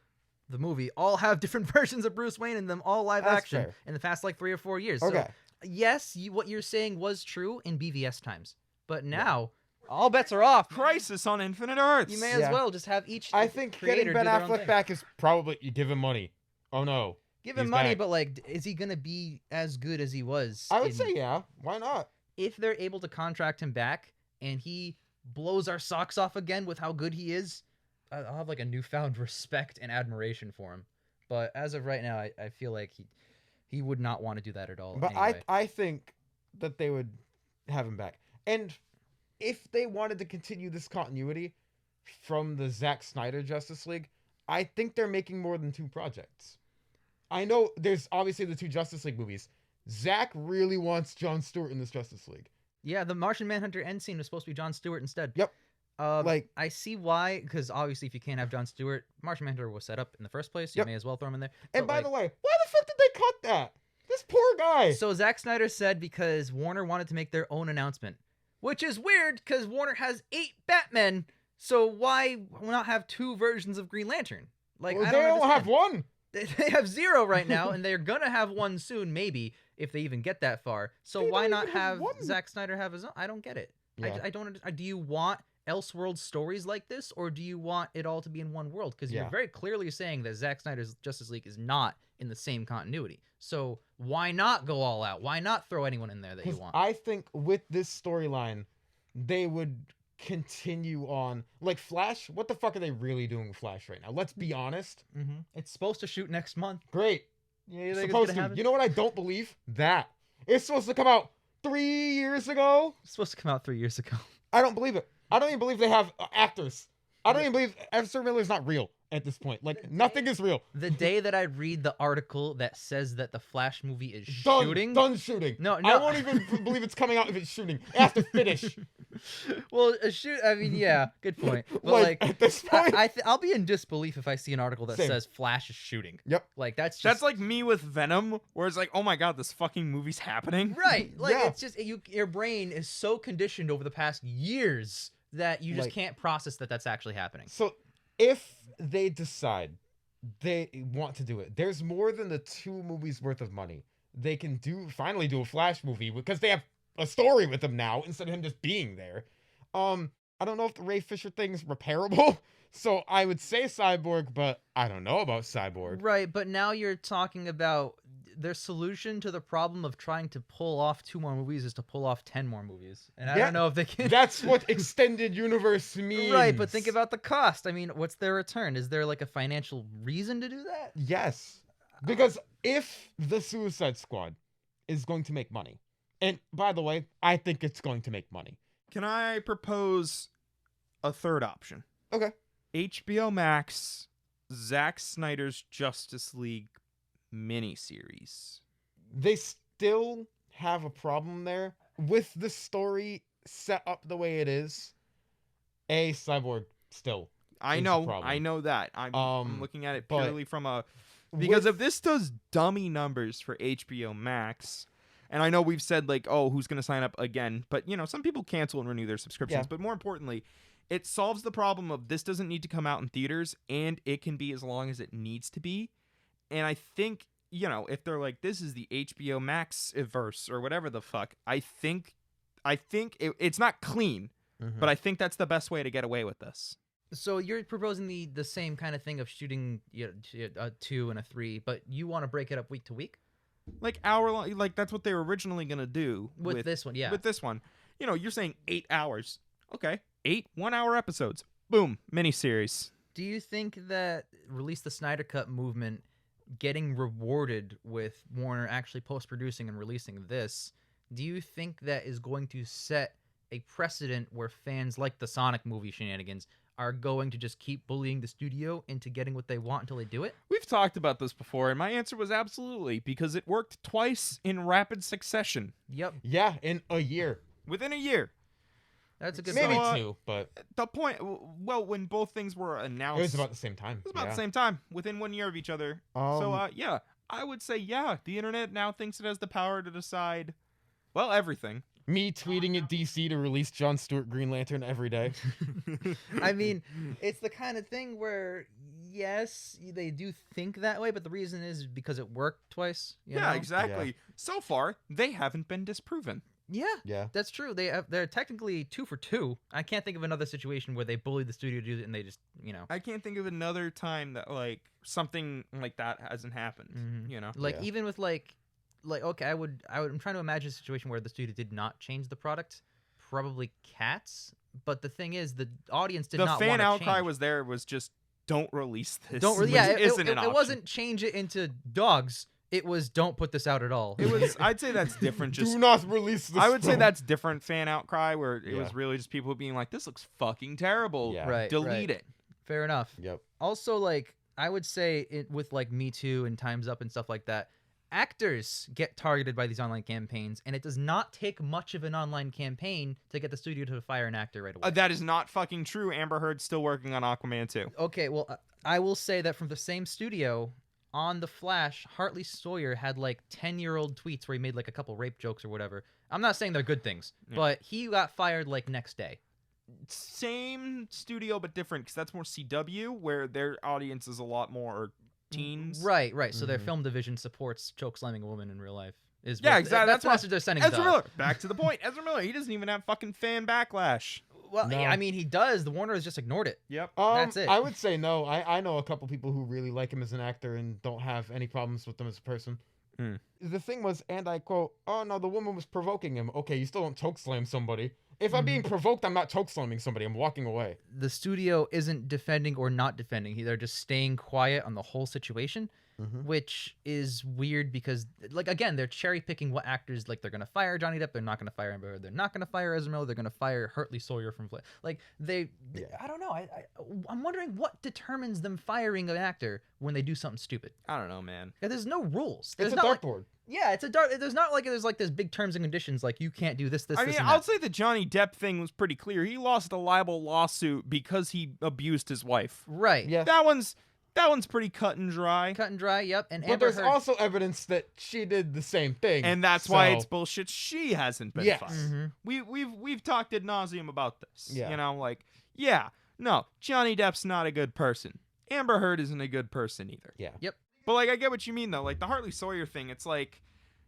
the movie, all have different versions of Bruce Wayne in them, all live action in the past 3 or 4 years. Okay. So, yes, what you're saying was true in BVS times, but now all bets are off. Crisis on Infinite Earths. You may as well just have each. I think getting Ben Affleck back is probably you give him money. Oh no. Give him money, but like, is he gonna be as good as he was? I would say yeah. Why not? If they're able to contract him back and he blows our socks off again with how good he is, I'll have like a newfound respect and admiration for him. But as of right now, I feel like he would not want to do that at all. But anyway. I think that they would have him back. And if they wanted to continue this continuity from the Zack Snyder Justice League, I think they're making more than 2 projects. I know there's obviously the 2 Justice League movies. Zack really wants Jon Stewart in this Justice League. Yeah, the Martian Manhunter end scene was supposed to be Jon Stewart instead. Yep. Like, I see why, because obviously if you can't have Jon Stewart, Martian Manhunter was set up in the first place. You Yep. may as well throw him in there. and But, by like, the way, why the fuck did they cut that? This poor guy. so Zack Snyder said because Warner wanted to make their own announcement, which is weird because Warner has 8 Batmen. So why not have 2 versions of Green Lantern? Like, Well, I they don't don't have understand. one. They have 0 right now, and they're gonna have 1 soon, maybe if they even get that far. So They why don't not even have have one. Zack Snyder have his own? I don't get it. Yeah. I don't. Do you want Elseworld stories like this, or do you want it all to be in one world? Because Yeah. you're very clearly saying that Zack Snyder's Justice League is not in the same continuity. So why not go all out? Why not throw anyone in there that you 'Cause want? I think with this storyline, they would continue on. Like Flash, what the fuck are they really doing with Flash right now? Let's be honest. Mm-hmm. It's supposed to shoot next month. Great. Yeah, you think it's Supposed gonna to. happen? You know what I don't believe? That. It's supposed to come out 3 years ago. It's supposed to come out 3 years ago. I don't believe it. I don't even believe they have actors. I don't even believe Ezra Miller's not real at this point. Like, nothing is real. The day that I read the article that says that the Flash movie is Done. shooting, Done shooting. No, I won't even believe it's coming out if it's shooting. It has to finish. well, shoot. I mean, yeah, good point. But Like, at this point. I'll be in disbelief if I see an article that Same. says Flash is shooting. Yep. Like that's just That's like me with Venom, where it's like, oh my god, this fucking movie's happening. right. Like Yeah. it's just your brain is so conditioned over the past years that you just Like- can't process that that's actually happening. So, if they decide they want to do it, there's more than the 2 movies worth of money. They can finally do a Flash movie because they have a story with him now instead of him just being there. I don't know if the Ray Fisher thing's repairable, so I would say Cyborg, but I don't know about Cyborg. Right, but now you're talking about their solution to the problem of trying to pull off 2 more movies is to pull off 10 more movies, and I Yeah, don't know if they can. That's what extended universe means. Right, but think about the cost. I mean, what's their return? Is there like a financial reason to do that? Yes. Because if the Suicide Squad is going to make money, and by the way, I think it's going to make money. Can I propose a third option? Okay. HBO Max, Zack Snyder's Justice League miniseries. They still have a problem there with the story set up the way it is. Cyborg still. I Is the know, problem. I know that. I'm looking at it but purely from a because with- if this does dummy numbers for HBO Max, and I know we've said like, oh, who's going to sign up again? But you know, some people cancel and renew their subscriptions. Yeah. But more importantly, it solves the problem of this doesn't need to come out in theaters, and it can be as long as it needs to be. And I think, you know, if they're like, this is the HBO Max verse or whatever the fuck, I think it's not clean, Mhm. but I think that's the best way to get away with this. So you're proposing the same kind of thing of shooting a 2 and a 3, but you want to break it up week to week Like hour long, like that's what they were originally gonna do with this one, yeah. With this one, you know, you're saying 8 hours. Okay, 8 1-hour episodes. Boom, miniseries. Do you think that release the Snyder Cut movement getting rewarded with Warner actually post-producing and releasing this, do you think that is going to set a precedent where fans like the Sonic movie shenanigans are going to just keep bullying the studio into getting what they want until they do it? We've talked about this before, and my answer was absolutely, because it worked twice in rapid succession Yep, Yeah, in a year. within a year. that's a good Maybe point. 2, but The point, well, when both things were announced, it was about the same time. it was about the same time, within 1 year of each other. So, yeah, I would say, yeah, the internet now thinks it has the power to decide, well, everything. Me tweeting at DC to release Jon Stewart Green Lantern every day. I mean, it's the kind of thing where, yes, they do think that way, but the reason is because it worked twice. You yeah, know? exactly. So far, they haven't been disproven. Yeah, Yeah. that's true. They're technically 2 for 2. I can't think of another situation where they bullied the studio to do it and they just, I can't think of another time that like something like that hasn't happened. Mhm. You know, like Yeah. even with like okay, I'm trying to imagine a situation where the studio did not change the product, probably Cats. But the thing is, the audience did the not fan want to outcry change. was just don't release this. Don't really. which Yeah, isn't an it option. wasn't change it into dogs. It was don't put this out at all. It was. I'd say that's different. Just Do not release this. I would say film. that's different fan outcry where it Yeah. was really just people being like, "This looks fucking terrible. Yeah. Right. Delete it." Fair enough. Yep. Also, like, I would say it with like Me Too and Time's Up and stuff like that, actors get targeted by these online campaigns, and it does not take much of an online campaign to get the studio to fire an actor right away. That is not fucking true. Amber Heard's still working on Aquaman 2. Okay, well, I will say that from the same studio, on The Flash, Hartley Sawyer had like 10-year-old tweets where he made like a couple rape jokes or whatever. I'm not saying they're good things, Yeah. but he got fired like next day. Same studio but different because that's more CW where their audience is a lot more teens. Right. So their Mhm. film division supports choke slamming a woman in real life. Is Yeah, what- exactly. That's That's the why message they're sending. Ezra to- Miller. Back to the point. Ezra Miller. He doesn't even have fucking fan backlash. Well, No. I mean, he does. The Warner has just ignored it. Yep. That's it. I would say no. I know a couple people who really like him as an actor and don't have any problems with him as a person. Hmm. The thing was, and I quote, "Oh no, the woman was provoking him." Okay, you still don't chokeslam somebody. If I'm being provoked, I'm not chokeslamming somebody. I'm walking away. The studio isn't defending or not defending. They're just staying quiet on the whole situation, which is weird because, like, again, they're cherry picking what actors, like, they're gonna fire Johnny Depp, they're not gonna fire Amber Heard, they're not gonna fire Ezra Miller, they're gonna fire Hartley Sawyer from like they. I don't know. I'm wondering what determines them firing an actor when they do something stupid. I don't know, man. Yeah, there's no rules. It's There's a not like, dartboard. yeah, it's a dark. There's not like there's like this big terms and conditions like you can't do this. I mean, and I'll that. say the Johnny Depp thing was pretty clear. He lost a libel lawsuit because he abused his wife. Right. Yeah. That one's pretty cut and dry. Cut and dry. Yep. And But Amber there's Heard. also evidence that she did the same thing. And that's why so- it's bullshit. She hasn't been Yes. fired. Mhm. We've talked ad nauseum about this. Yeah. You know, like, yeah, no, Johnny Depp's not a good person. Amber Heard isn't a good person either. Yeah. Yep. But like, I get what you mean though. Like the Hartley Sawyer thing, it's like,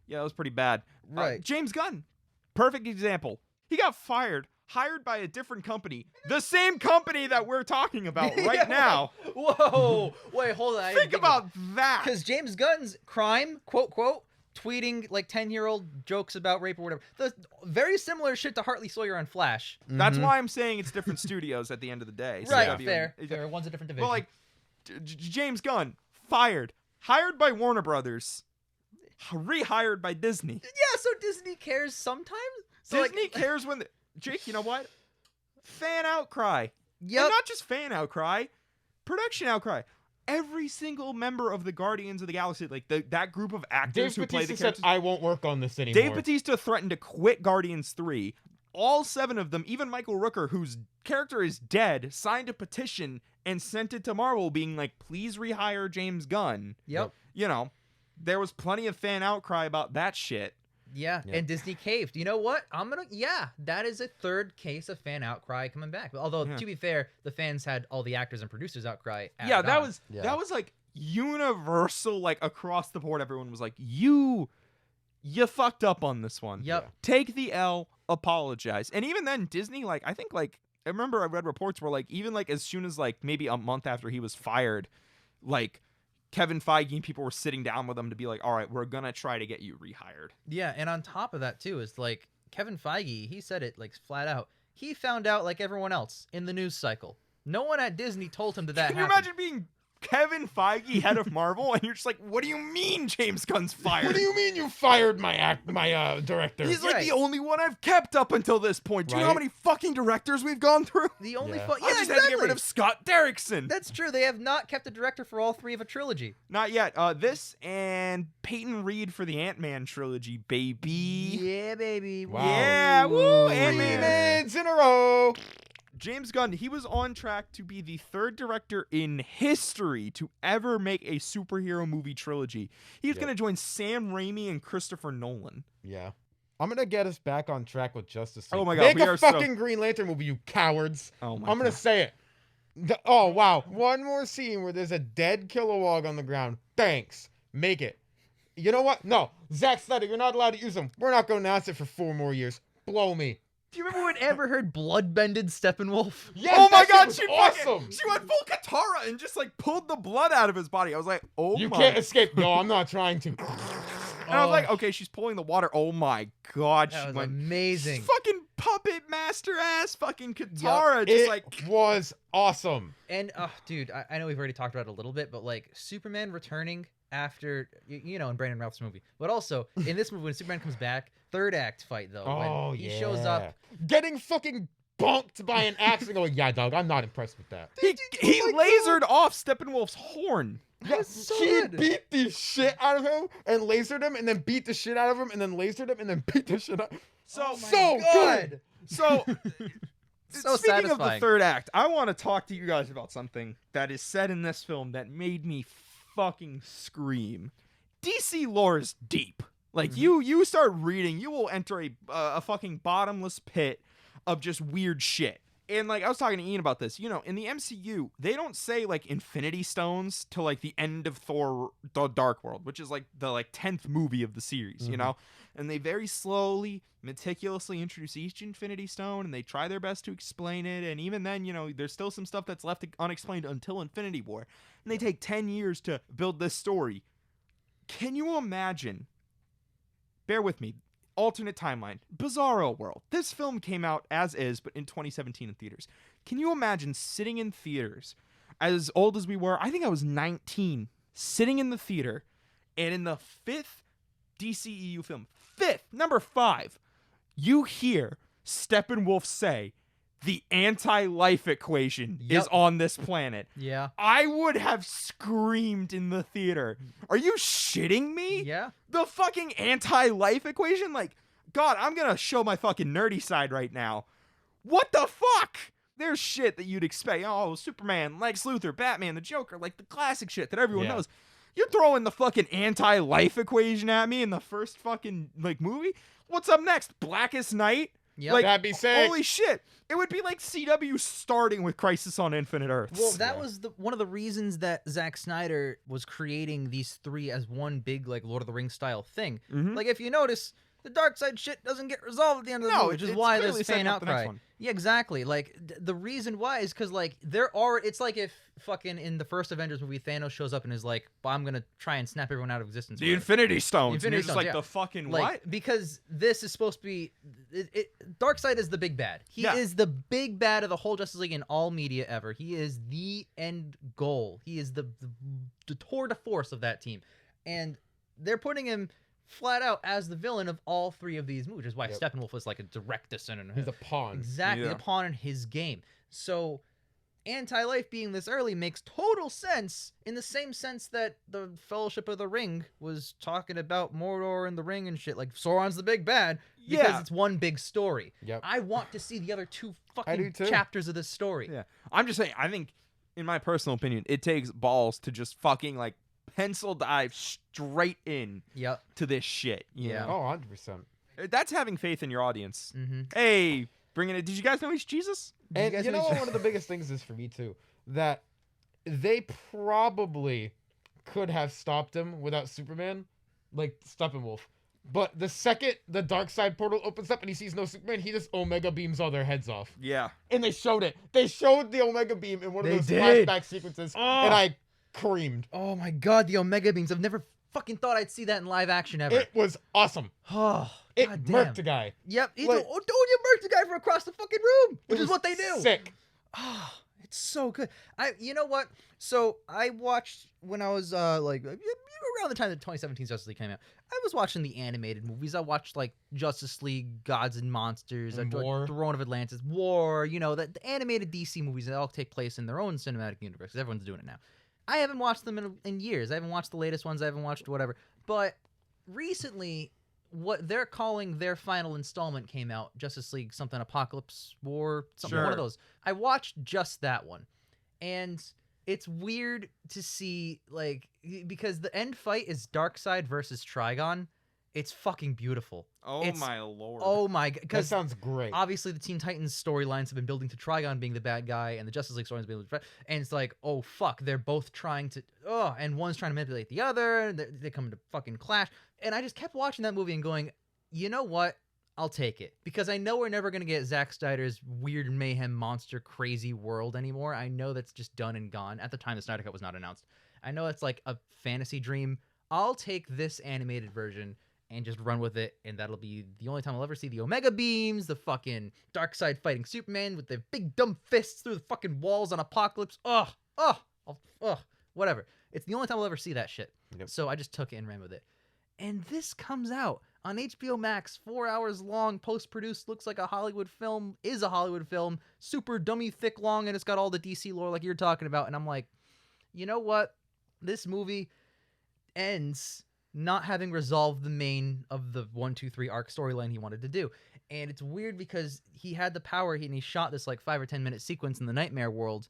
yeah, that was pretty bad. Right. James Gunn, perfect example. He got hired by a different company, the same company that we're talking about right Yeah. now. Whoa! Wait, hold on. Think about that. because James Gunn's crime, quote quote, tweeting like 10-year-old jokes about rape or whatever. The very similar shit to Hartley Sawyer on Flash. That's why I'm saying it's different studios at the end of the day. Right. CW Fair. and- Fair. One's a different division. Well, like James Gunn hired by Warner Brothers, rehired by Disney. yeah. So Disney cares sometimes. So Disney like, cares when Jake. You know what? Fan outcry. Yep. And not just fan outcry, production outcry. Every single member of the Guardians of the Galaxy, like that group of actors Dave who play the Bautista characters. said, "I won't work on this anymore." Dave Bautista threatened to quit Guardians 3. All 7 of them, even Michael Rooker, whose character is dead, signed a petition and sent it to Marvel being like, please rehire James Gunn. Yep. You know, there was plenty of fan outcry about that shit. Yeah. Yeah. And Disney caved. You know what? That is a third case of fan outcry coming back. Although Yeah. to be fair, the fans had all the actors and producers outcry. Yeah, added that on. was Yeah. that was like universal, like across the board. Everyone was like, you fucked up on this one. Yep. Take the L, apologize. And even then, Disney, like, I think, like, I remember I read reports where, like, even, like, as soon as, like, maybe a month after he was fired, like, Kevin Feige and people were sitting down with him to be like, all right, we're gonna try to get you rehired. Yeah, and on top of that too is like Kevin Feige, he said it like flat out. He found out like everyone else in the news cycle. No one at Disney told him that Can you happened. imagine being Kevin Feige, head of Marvel, and you're just like, what do you mean James Gunn's fired? What do you mean you fired my director? He's like Right. the only one I've kept up until this point. Do you know how Right. many fucking directors we've gone through? The only Yeah. fu- yeah, I just exactly. had to get rid of Scott Derrickson. That's true. They have not kept a director for all 3 of a trilogy. Not yet. This and Peyton Reed for the Ant-Man trilogy, baby. Yeah, baby. Wow. Yeah, woo, Ant-Man. Mids in a row. James Gunn, he was on track to be the 3rd director in history to ever make a superhero movie trilogy. He was Yep. going to join Sam Raimi and Christopher Nolan. Yeah. I'm gonna get us back on track with Justice League. Oh my God, Make we a are so- fucking Green Lantern movie, you cowards. Oh my I'm gonna say it. Oh wow, one more scene where there's a dead Kilowog on the ground. Thanks. Make it. You know what? No, Zack Snyder, you're not allowed to use them. We're not gonna announce it for 4 more years. Blow me. Do you remember when Amber Heard blood-bended Steppenwolf? Yes, Oh my that God, shit she was fucking- awesome. she went full Katara and just like pulled the blood out of his body. I was like, oh You my. can't escape. No, I'm not trying to. And I was like, okay, she's pulling the water. Oh my God, That she was went amazing. fucking puppet master ass fucking Katara. Just It like was awesome. And dude, I know we've already talked about it a little bit, but like Superman returning after you know in Brandon Routh's movie, but also in this movie when Superman comes back, third act fight though. Oh, when he shows up, getting fucking bonked by an axe and going, yeah, dog, I'm not impressed with that. He lasered off Steppenwolf's horn. Yeah, so he good. beat the shit out of him and lasered him and then beat the shit out of him and then lasered him and then beat the shit out. So Oh my so God. good. So, So speaking of the satisfying. third act, I want to talk to you guys about something that is said in this film that made me fucking scream. DC lore is deep. Like you start reading, you will enter a fucking bottomless pit of just weird shit. And like I was talking to Ian about this, you know, in the MCU, they don't say like Infinity Stones till like the end of Thor: The Dark World, which is like the 10th movie of the series, you know. And they very slowly, meticulously introduce each Infinity Stone, and they try their best to explain it. And even then, you know, there's still some stuff that's left unexplained until Infinity War. And they take 10 years to build this story. Can you imagine? Bear with me. Alternate timeline. Bizarro world. This film came out as is, but in 2017 in theaters. Can you imagine sitting in theaters, as old as we were? I think I was 19, sitting in the theater, and in the 5th DCEU film, number 5, you hear Steppenwolf say, the anti-life equation is on this planet. Yeah. I would have screamed in the theater. Are you shitting me? Yeah. The fucking anti-life equation? Like, God, I'm gonna show my fucking nerdy side right now. What the fuck? There's shit that you'd expect. Oh, Superman, Lex Luthor, Batman, the Joker, like the classic shit that everyone knows. You're throwing the fucking anti-life equation at me in the first fucking, like, movie? What's up next? Blackest Night? Yep. Like, That'd be sick. holy shit. It would be like CW starting with Crisis on Infinite Earths. Well, that was one of the reasons that Zack Snyder was creating these 3 as one big, like, Lord of the Rings style thing. Like, if you notice, the Darkseid shit doesn't get resolved at the end of the movie, which is why there's fan outcry. Yeah, exactly. Like, the reason why is because, like, it's like if fucking in the first Avengers movie, Thanos shows up and is like, well, I'm gonna try and snap everyone out of existence. The Infinity Stones. The Infinity and you're just Stones, like, the fucking like, what? Because this is supposed to be... Darkseid is the big bad. He is the big bad of the whole Justice League in all media ever. He is the end goal. He is the tour de force of that team. And they're putting him flat out as the villain of all 3 of these movies, which is why Steppenwolf was like a direct descendant. He's a pawn. Exactly, a pawn in his game. So anti-life being this early makes total sense in the same sense that the Fellowship of the Ring was talking about Mordor and the Ring and shit. Like, Sauron's the big bad because it's one big story. Yep. I want to see the other 2 do fucking too. chapters of this story. Yeah. I'm just saying, I think, in my personal opinion, it takes balls to just fucking, like, pencil dive straight in to this shit. You know? Oh, 100%. That's having faith in your audience. Mm-hmm. Hey, bringing it. Did you guys know he's Jesus? And you know what one of the biggest things is for me too? That they probably could have stopped him without Superman, like Steppenwolf. But the second the Darkseid portal opens up and he sees no Superman, he just Omega beams all their heads off. Yeah. And they showed it. They showed the Omega beam in one of those did. flashback sequences, and I creamed. Oh my god, the Omega beams. I've never fucking thought I'd see that in live action ever. It was awesome. Oh, It god murked damn. a guy. Yep. You Like- murked a guy from across the fucking room, which It is was what they do. Sick. Oh, it's so good. You know what? So I watched when I was like around the time that 2017 Justice League came out. I was watching the animated movies. I watched like Justice League, Gods and Monsters, And I War. Throne of Atlantis, War. You know, the animated DC movies that all take place in their own cinematic universe. 'Cause everyone's doing it now. I haven't watched them in years. I haven't watched the latest ones. I haven't watched whatever. But recently, what they're calling their final installment came out. Justice League something Apocalypse War, something, one of those. I watched just that one. And it's weird to see, like, because the end fight is Darkseid versus Trigon. It's fucking beautiful. Oh my lord. Oh my god. That Because sounds great. obviously the Teen Titans storylines have been building to Trigon being the bad guy, and the Justice League storylines being and it's like, oh fuck, they're both trying to, and one's trying to manipulate the other, and they come into fucking clash. And I just kept watching that movie and going, you know what? I'll take it, because I know we're never gonna get Zack Snyder's weird mayhem monster crazy world anymore. I know that's just done and gone. At the time, the Snyder Cut was not announced. I know it's like a fantasy dream. I'll take this animated version and just run with it, and that'll be the only time I'll ever see the Omega beams, the fucking Darkseid fighting Superman with their big dumb fists through the fucking walls on Apocalypse. Whatever. It's the only time I'll ever see that shit. Yep. So I just took it and ran with it. And this comes out on HBO Max, 4 hours long, post-produced, looks like a Hollywood film, is a Hollywood film, super dummy thick long, and it's got all the DC lore like you're talking about. And I'm like, you know what? This movie ends not having resolved the main of the 1, 2, 3 arc storyline he wanted to do. And it's weird because he had the power and he shot this like 5 or 10 minute sequence in the Nightmare world.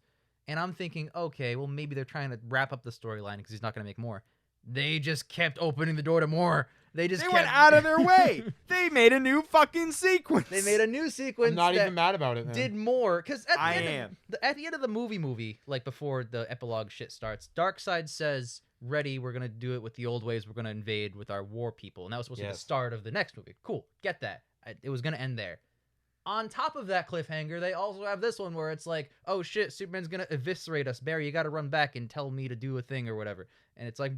And I'm thinking, okay, well, maybe they're trying to wrap up the storyline because he's not going to make more. They just kept opening the door to more. They went out of their way. They made a new fucking sequence. They made a new sequence. I'm not even mad about it, man. Did more because I at the end of the movie, like before the epilogue shit starts, Darkseid says, "Ready, we're gonna do it with the old ways. We're gonna invade with our war people," and that was supposed to be the start of the next movie. Cool, get that. It was gonna end there. On top of that cliffhanger, they also have this one where it's like, oh shit, Superman's gonna eviscerate us. Barry, you gotta run back and tell me to do a thing or whatever. And it's like,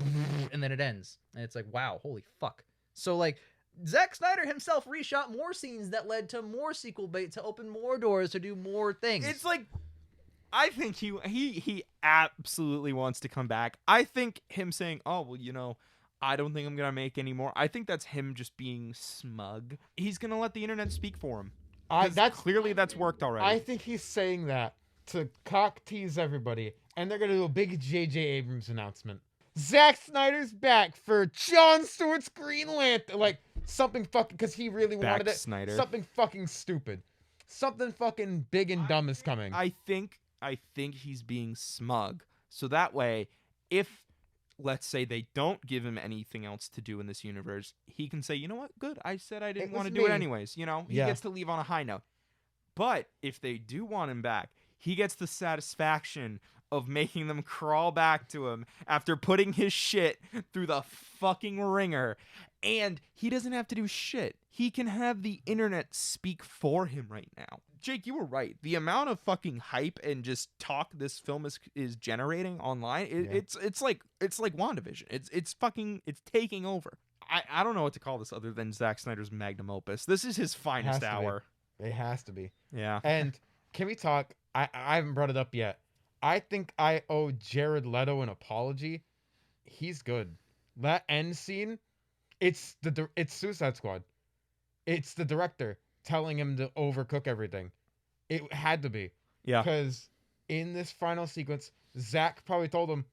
and then it ends. And it's like, wow, holy fuck. So like, Zack Snyder himself reshot more scenes that led to more sequel bait to open more doors to do more things. It's like, I think he absolutely wants to come back. I think him saying, oh, well, you know, I don't think I'm gonna make any more. I think that's him just being smug. He's gonna let the internet speak for him. That's worked already. I think he's saying that to cock tease everybody, and they're gonna do a big J.J. Abrams announcement. Zack Snyder's back for Jon Stewart's Green Lantern, like something fucking, because he really wanted it. Snyder. Something fucking stupid, something fucking big and dumb is coming. I think he's being smug, so that way, if let's say they don't give him anything else to do in this universe, he can say, you know what, good, I said I didn't want to do it anyways. You know, he gets to leave on a high note. But if they do want him back, he gets the satisfaction of making them crawl back to him after putting his shit through the fucking ringer. And he doesn't have to do shit. He can have the internet speak for him right now. Jake, you were right. The amount of fucking hype and just talk this film is generating online, it's like WandaVision. It's taking over. I don't know what to call this other than Zack Snyder's magnum opus. This is his finest hour. It has to be. Yeah. And can we talk? I haven't brought it up yet. I think I owe Jared Leto an apology. He's good. That end scene, it's Suicide Squad. It's the director telling him to overcook everything. It had to be. Yeah. Because in this final sequence, Zach probably told him,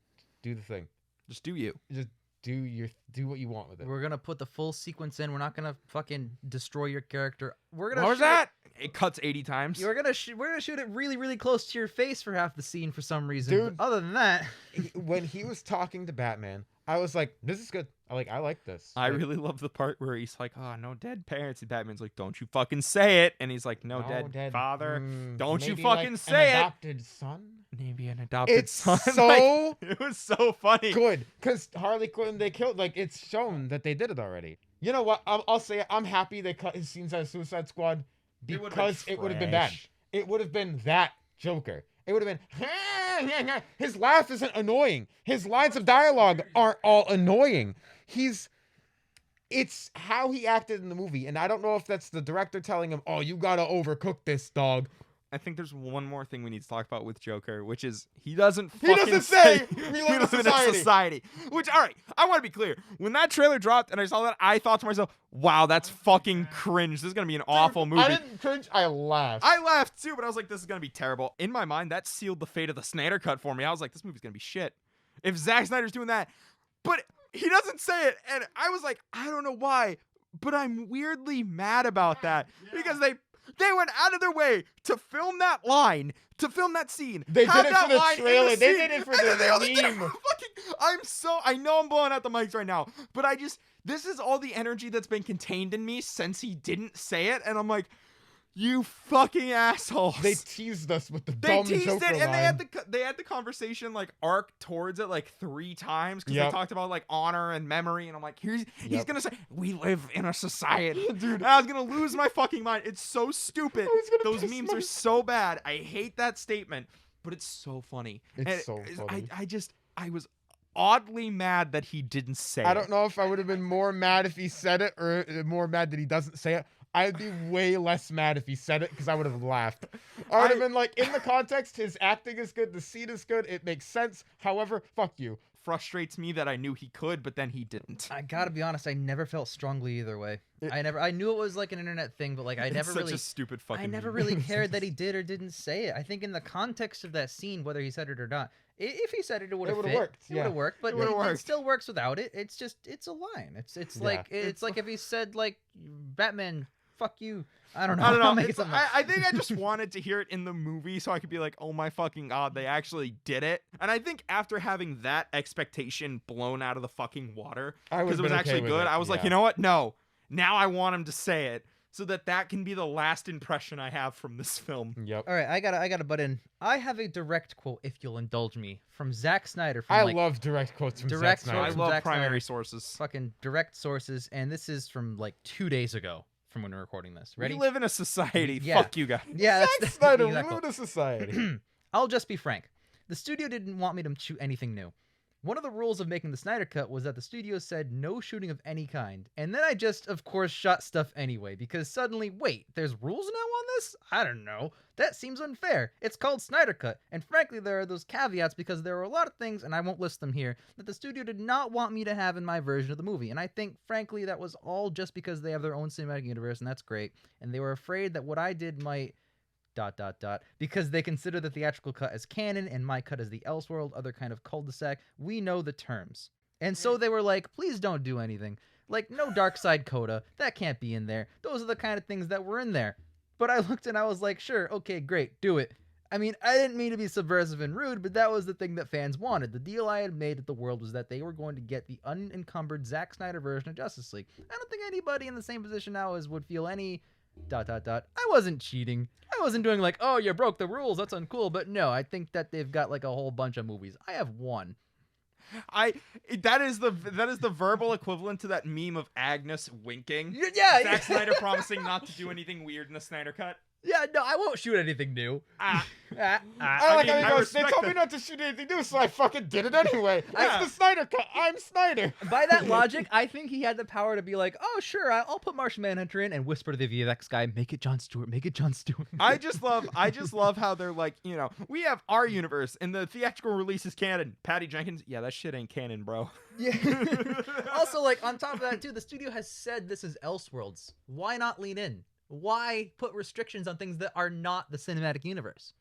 do the thing. Just do you. Just do what you want with it. We're gonna put the full sequence in. We're not gonna fucking destroy your character. We're gonna. What was that? It cuts 80 times. We're gonna shoot it really, really close to your face for half the scene for some reason. Dude, but other than that, when he was talking to Batman, I was like, this is good. I like this. I really love the part where he's like, oh, no dead parents. And Batman's like, don't you fucking say it. And he's like, no dead father. Don't you fucking like say an it. Adopted son? Maybe an adopted son. So like, it was so funny. Good. Because Harley Quinn, they killed, like, it's shown that they did it already. You know what? I'll say it. I'm happy they cut his scenes out of Suicide Squad because it would have been bad. It would have been that Joker. It would have been, his laugh isn't annoying. His lines of dialogue aren't all annoying. It's how he acted in the movie. And I don't know if that's the director telling him, oh, you gotta overcook this, dog. I think there's one more thing we need to talk about with Joker, which is he doesn't say we live in a society. Which, all right, I want to be clear. When that trailer dropped and I saw that, I thought to myself, wow, that's fucking cringe. This is going to be an awful movie. I didn't cringe. I laughed. I laughed too, but I was like, this is going to be terrible. In my mind, that sealed the fate of the Snyder Cut for me. I was like, this movie's going to be shit. If Zack Snyder's doing that. But he doesn't say it. And I was like, I don't know why, but I'm weirdly mad about that. Because they went out of their way to film that line, to film that scene. They did it for the trailer. They did it for the meme. I know I'm blowing out the mics right now, but this is all the energy that's been contained in me since he didn't say it, and I'm like, you fucking assholes. They teased us with the dumb Joker line. And they had the conversation like arc towards it like 3 times because they talked about like honor and memory, and I'm like, he's gonna say we live in a society. Dude, and I was gonna lose my fucking mind. It's so stupid. Those memes are so bad. I hate that statement, but it's so funny. It's so funny. I was oddly mad that he didn't say it. I don't know if I would have been more mad if he said it or more mad that he doesn't say it. I'd be way less mad if he said it because I would have laughed. I would have been like, in the context, his acting is good, the scene is good, it makes sense. However, fuck you. frustrates me that I knew he could, but then he didn't. I gotta be honest, I never felt strongly either way. I knew it was like an internet thing, but like I never It's really such a stupid fucking I never meme. really cared that he did or didn't say it. I think in the context of that scene, whether he said it or not, if he said it, it would have would've fit. worked, It would have yeah. worked, but It would've it worked. still works without it. It's just it's a line. It's Yeah. like it's like if he said like Batman, fuck you. I don't know. I don't know. I'll make it It's- something else. I think I just wanted to hear it in the movie so I could be like, oh my fucking god, they actually did it. And I think after having that expectation blown out of the fucking water, I because it was actually good, I was like, you know what? No. Now I want him to say it so that can be the last impression I have from this film. Yep. All right, I gotta butt in. I have a direct quote, if you'll indulge me, from Zack Snyder. From I like, love direct quotes from direct Zack I quotes Snyder. from love Zack primary Snyder. sources. fucking direct sources, and this is from like 2 days ago from when we're recording this. Ready? We live in a society. Yeah. Fuck you guys. Yeah, Zack that's Snyder, the we exact live quote. in a society. I'll just be frank. The studio didn't want me to shoot anything new. One of the rules of making the Snyder Cut was that the studio said no shooting of any kind. And then I just, of course, shot stuff anyway, because suddenly, wait, there's rules now on this? I don't know. That seems unfair. It's called Snyder Cut. And frankly, there are those caveats because there are a lot of things, and I won't list them here, that the studio did not want me to have in my version of the movie. And I think, frankly, that was all just because they have their own cinematic universe, and that's great. And they were afraid that what I did might... ... because they consider the theatrical cut as canon and my cut as the Elseworld, other kind of cul-de-sac. We know the terms. And so they were like, please don't do anything. Like, no Darkseid coda. That can't be in there. Those are the kind of things that were in there. But I looked and I was like, sure, okay, great, do it. I mean, I didn't mean to be subversive and rude, but that was the thing that fans wanted. The deal I had made with the world was that they were going to get the unencumbered Zack Snyder version of Justice League. I don't think anybody in the same position now as would feel any... ... I wasn't cheating. I wasn't doing like, oh, you broke the rules. That's uncool. But no, I think that they've got like a whole bunch of movies. I have one. That is the verbal equivalent to that meme of Agnes winking. Yeah. Zack Snyder promising not to do anything weird in the Snyder Cut. Yeah, no, I won't shoot anything new. I like how he I goes, they respect told me that. not to shoot anything new, so I fucking did it anyway. Yeah. It's the Snyder Cut. I'm Snyder. By that logic, I think he had the power to be like, oh, sure, I'll put Martian Manhunter in and whisper to the VFX guy, make it Jon Stewart, make it Jon Stewart. I just love how they're like, you know, we have our universe and the theatrical release is canon. Patty Jenkins, yeah, that shit ain't canon, bro. Yeah. Also, like, on top of that, too, the studio has said this is Elseworlds. Why not lean in? Why put restrictions on things that are not the cinematic universe?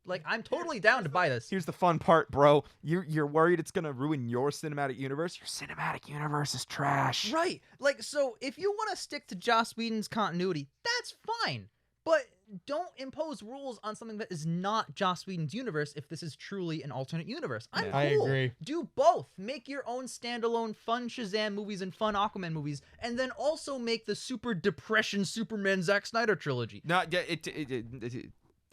Like, I'm totally down to buy this. Here's the fun part, bro. You're worried it's gonna ruin your cinematic universe? Your cinematic universe is trash. Right. Like, so if you want to stick to Joss Whedon's continuity, that's fine. But don't impose rules on something that is not Joss Whedon's universe if this is truly an alternate universe. I'm Yeah. cool. I agree. Do both. Make your own standalone fun Shazam movies and fun Aquaman movies, and then also make the super depression Superman Zack Snyder trilogy. No, yeah,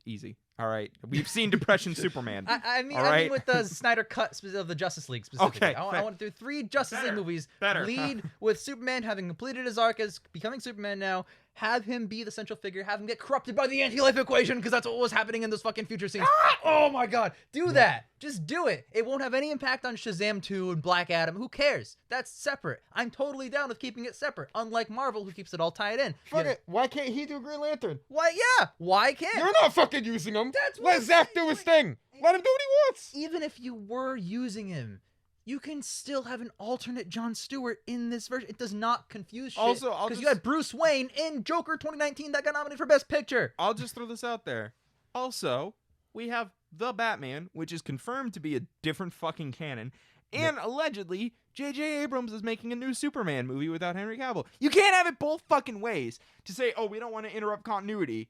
easy. All right, we've seen Depression Superman. I mean, All I mean right. with the Snyder cut of the Justice League specifically. Okay, I want to do 3 Justice League Better, movies. better. Lead with Superman having completed his arc as becoming Superman now. Have him be the central figure. Have him get corrupted by the anti-life equation because that's what was happening in those fucking future scenes. Oh my god. Do that. Just do it. It won't have any impact on Shazam 2 and Black Adam. Who cares? That's separate. I'm totally down with keeping it separate. Unlike Marvel, who keeps it all tied in. Fuck it. Why can't he do Green Lantern? Why? Yeah. Why can't? You're not fucking using him. That's what Let I'm Zach saying, do his like- thing. Let him do what he wants. Even if you were using him, you can still have an alternate Jon Stewart in this version. It does not confuse shit. Also, I'll because you just- had Bruce Wayne in Joker 2019 that got nominated for Best Picture. I'll just throw this out there. Also, we have The Batman, which is confirmed to be a different fucking canon, and allegedly, J.J. Abrams is making a new Superman movie without Henry Cavill. You can't have it both fucking ways. To say, oh, we don't want to interrupt continuity,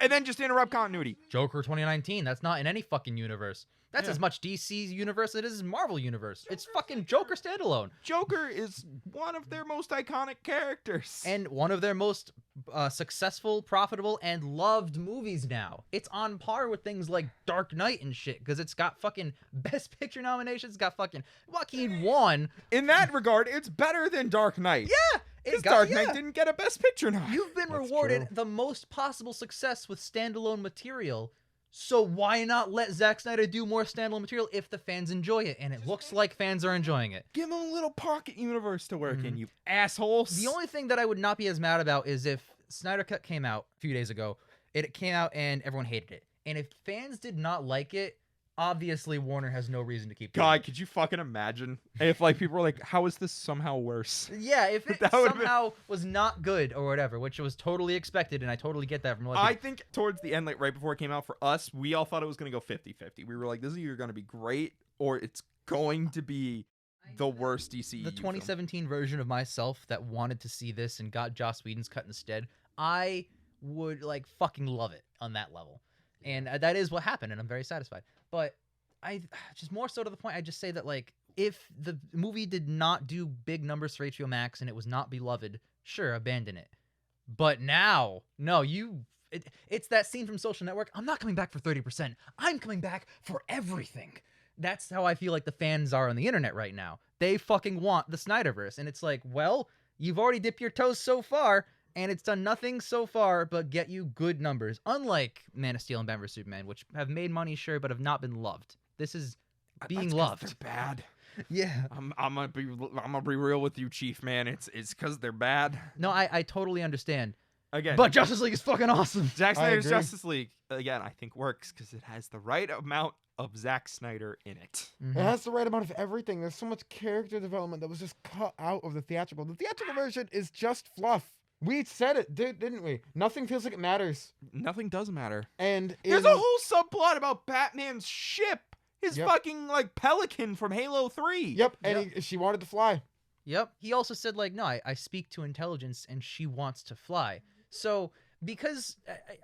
and then just interrupt continuity. Joker 2019, that's not in any fucking universe. That's Yeah. as much DC's universe as it is Marvel universe. It's fucking Joker standalone. Joker is one of their most iconic characters. And one of their most successful, profitable, and loved movies now. It's on par with things like Dark Knight and shit, because it's got fucking Best Picture nominations. It's got fucking Joaquin won. in that regard, it's better than Dark Knight. Yeah! Because It got, Dark yeah. Knight didn't get a Best Picture nom. You've been That's rewarded true. the most possible success with standalone material. So why not let Zack Snyder do more standalone material if the fans enjoy it? And it looks like fans are enjoying it. Give him a little pocket universe to work in, you assholes. The only thing that I would not be as mad about is if Snyder Cut came out a few days ago. It came out and everyone hated it. And if fans did not like it, obviously Warner has no reason to keep doing God, it. could you fucking imagine if like people were like, "How is this somehow worse?" Yeah, if it That would've been- somehow was not good or whatever, which was totally expected, and I totally get that from a lot of I people. think towards the end, like right before it came out for us, we all thought it was gonna go 50-50. We were like, "This is either gonna be great or it's going to be the worst DCU." The 2017 version of myself that wanted to see this and got Joss Whedon's cut instead, I would like fucking love it on that level. And that is what happened, and I'm very satisfied. But I just more so to the point, I just say that like if the movie did not do big numbers for HBO Max and it was not beloved, sure, abandon it. But now, no, it's that scene from Social Network. I'm not coming back for 30%. I'm coming back for everything. That's how I feel like the fans are on the internet right now. They fucking want the Snyderverse. And it's like, well, you've already dipped your toes so far, and it's done nothing so far but get you good numbers. Unlike Man of Steel and Batman vs Superman, which have made money, sure, but have not been loved. This is being That's 'cause loved. They're bad. Yeah. I'm gonna be real with you, Chief, man. It's because they're bad. No, I totally understand. Again, But Justice League is fucking awesome. Zack I Snyder's agree. Justice League again, I think works because it has the right amount of Zack Snyder in it. It has the right amount of everything. There's so much character development that was just cut out of the theatrical. The theatrical version is just fluff. We said it, didn't we? Nothing feels like it matters. Nothing does matter. And There's a whole subplot about Batman's ship, his Yep. fucking like pelican from Halo 3. Yep, and she wanted to fly. Yep. He also said, like, no, I speak to intelligence and she wants to fly. So, because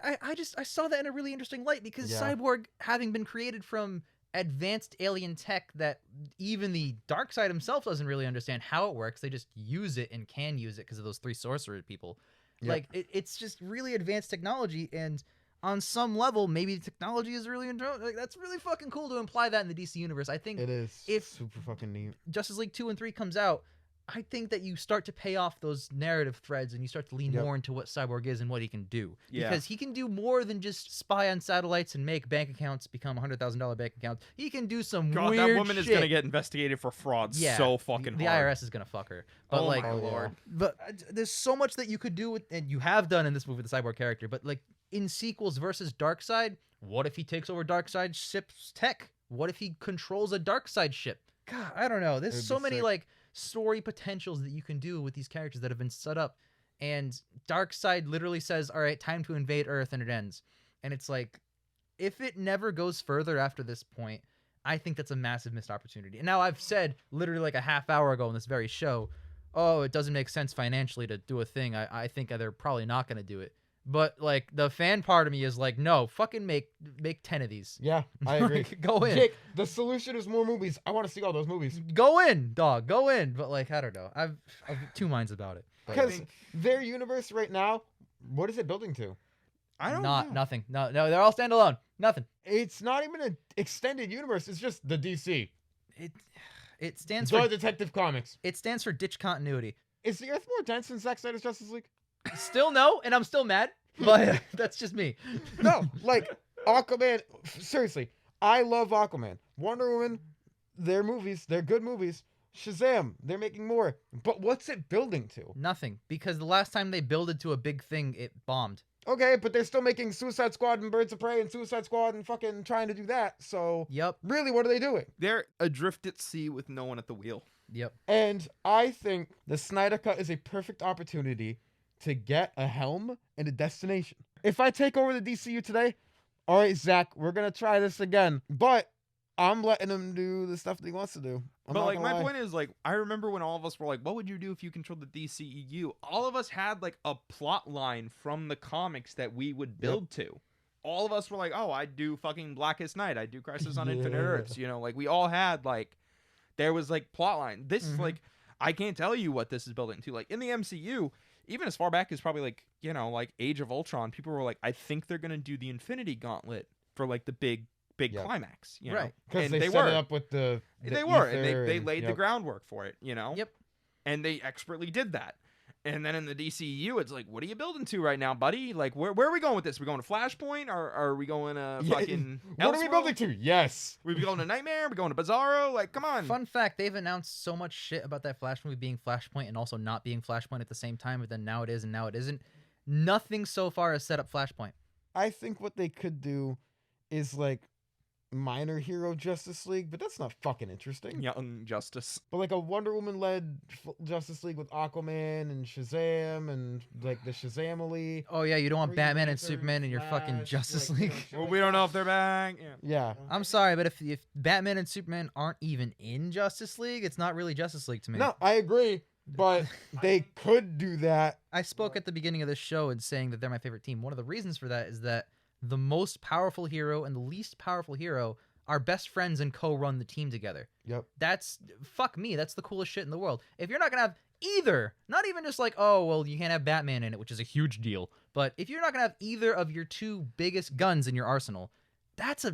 I saw that in a really interesting light because Yeah. Cyborg, having been created from advanced alien tech that even the Darkseid himself doesn't really understand how it works. They just use it and can use it because of those 3 sorcerer people. Yep. Like, it's just really advanced technology, and on some level, maybe the technology is really like, that's really fucking cool to imply that in the DC universe. I think It is if- super fucking neat. Justice League 2 and 3 comes out, I think that you start to pay off those narrative threads and you start to lean Yep. more into what Cyborg is and what he can do. Yeah. Because he can do more than just spy on satellites and make bank accounts become $100,000 bank accounts. He can do some God, weird that woman is shit. gonna get investigated for fraud Yeah, so fucking The hard. IRS is gonna fuck her. But Oh like, my Oh, yeah. lord. but there's so much that you could do with, and you have done in this movie with the Cyborg character. But like in sequels versus Darkseid, what if he takes over Darkseid's ship's tech? What if he controls a Darkseid ship? God, I don't know. There's It'd so be many sick. like story potentials that you can do with these characters that have been set up. And Darkseid literally says, "All right, time to invade Earth," and it ends. And it's like, if it never goes further after this point, I think that's a massive missed opportunity. And now I've said literally like a half hour ago in this very show, oh, it doesn't make sense financially to do a thing. I think they're probably not going to do it. But like the fan part of me is like, no, fucking make 10 of these. Yeah, I agree. Like, go in. Jake, the solution is more movies. I want to see all those movies. Go in, dog. Go in. But like, I don't know. I've two minds about it. But Because think- their universe right now, what is it building to? I don't not know. nothing. No, they're all standalone. Nothing. It's not even an extended universe. It's just the DC. It stands The for Detective Comics. ditch continuity. Is the Earth more dense than Zack Snyder's Justice League? Still no, and I'm still mad. But that's just me. No, like Aquaman. Seriously, I love Aquaman. Wonder Woman, their movies, they're good movies. Shazam, they're making more. But what's it building to? Nothing, because the last time they builded to a big thing, it bombed. Okay, but they're still making Suicide Squad and Birds of Prey and Suicide Squad and fucking trying to do that. So Yep. really, what are they doing? They're adrift at sea with no one at the wheel. Yep. And I think the Snyder Cut is a perfect opportunity to get a helm and a destination. If I take over the DCU today, all right, Zach, we're gonna try this again, but I'm letting him do the stuff that he wants to do. I'm But not like gonna my lie. point is like I remember when all of us were like, what would you do if you controlled the DCEU? All of us had like a plot line from the comics that we would build to. All of us were like, oh, I'd do fucking Blackest Night, I'd do Crisis on Infinite Yeah. Earths, you know, like we all had like there was like plot line. This is Mhm. like I can't tell you what this is building to. Like in the MCU, even as far back as probably like, you know, like Age of Ultron, people were like, I think they're gonna do the Infinity Gauntlet for like the big Yeah. climax, you know? Right. because And they, they set were. it up with the They were, and ether they laid the yep. groundwork for it, you know? Yep. And they expertly did that. And then in the DCU, it's like, what are you building to right now, buddy? Like, where are we going with this? We going to Flashpoint? Or are we going to Yeah, fucking What are we Elseworld? building to? Yes. We going to Nightmare? We going to Bizarro? Like, come on. Fun fact, they've announced so much shit about that Flash movie being Flashpoint and also not being Flashpoint at the same time, but then now it is and now it isn't. Nothing so far has set up Flashpoint. I think what they could do is like minor hero Justice League, but that's not fucking interesting. Young Justice. But like a Wonder Woman led Justice League with Aquaman and Shazam and like the Shazamily. Oh yeah, you don't want Green Batman and Lantern, Superman in your fucking Flash, Justice like, you League. know, shit Well, like we don't that. know if they're back. Yeah. I'm sorry, but if Batman and Superman aren't even in Justice League, it's not really Justice League to me. No, I agree, but they could do that. I spoke at the beginning of this show and saying that they're my favorite team. One of the reasons for that is that the most powerful hero and the least powerful hero are best friends and co-run the team together. Yep. That's fuck me. That's the coolest shit in the world. If you're not gonna have either, not even just like, oh well, you can't have Batman in it, which is a huge deal. But if you're not gonna have either of your two biggest guns in your arsenal, that's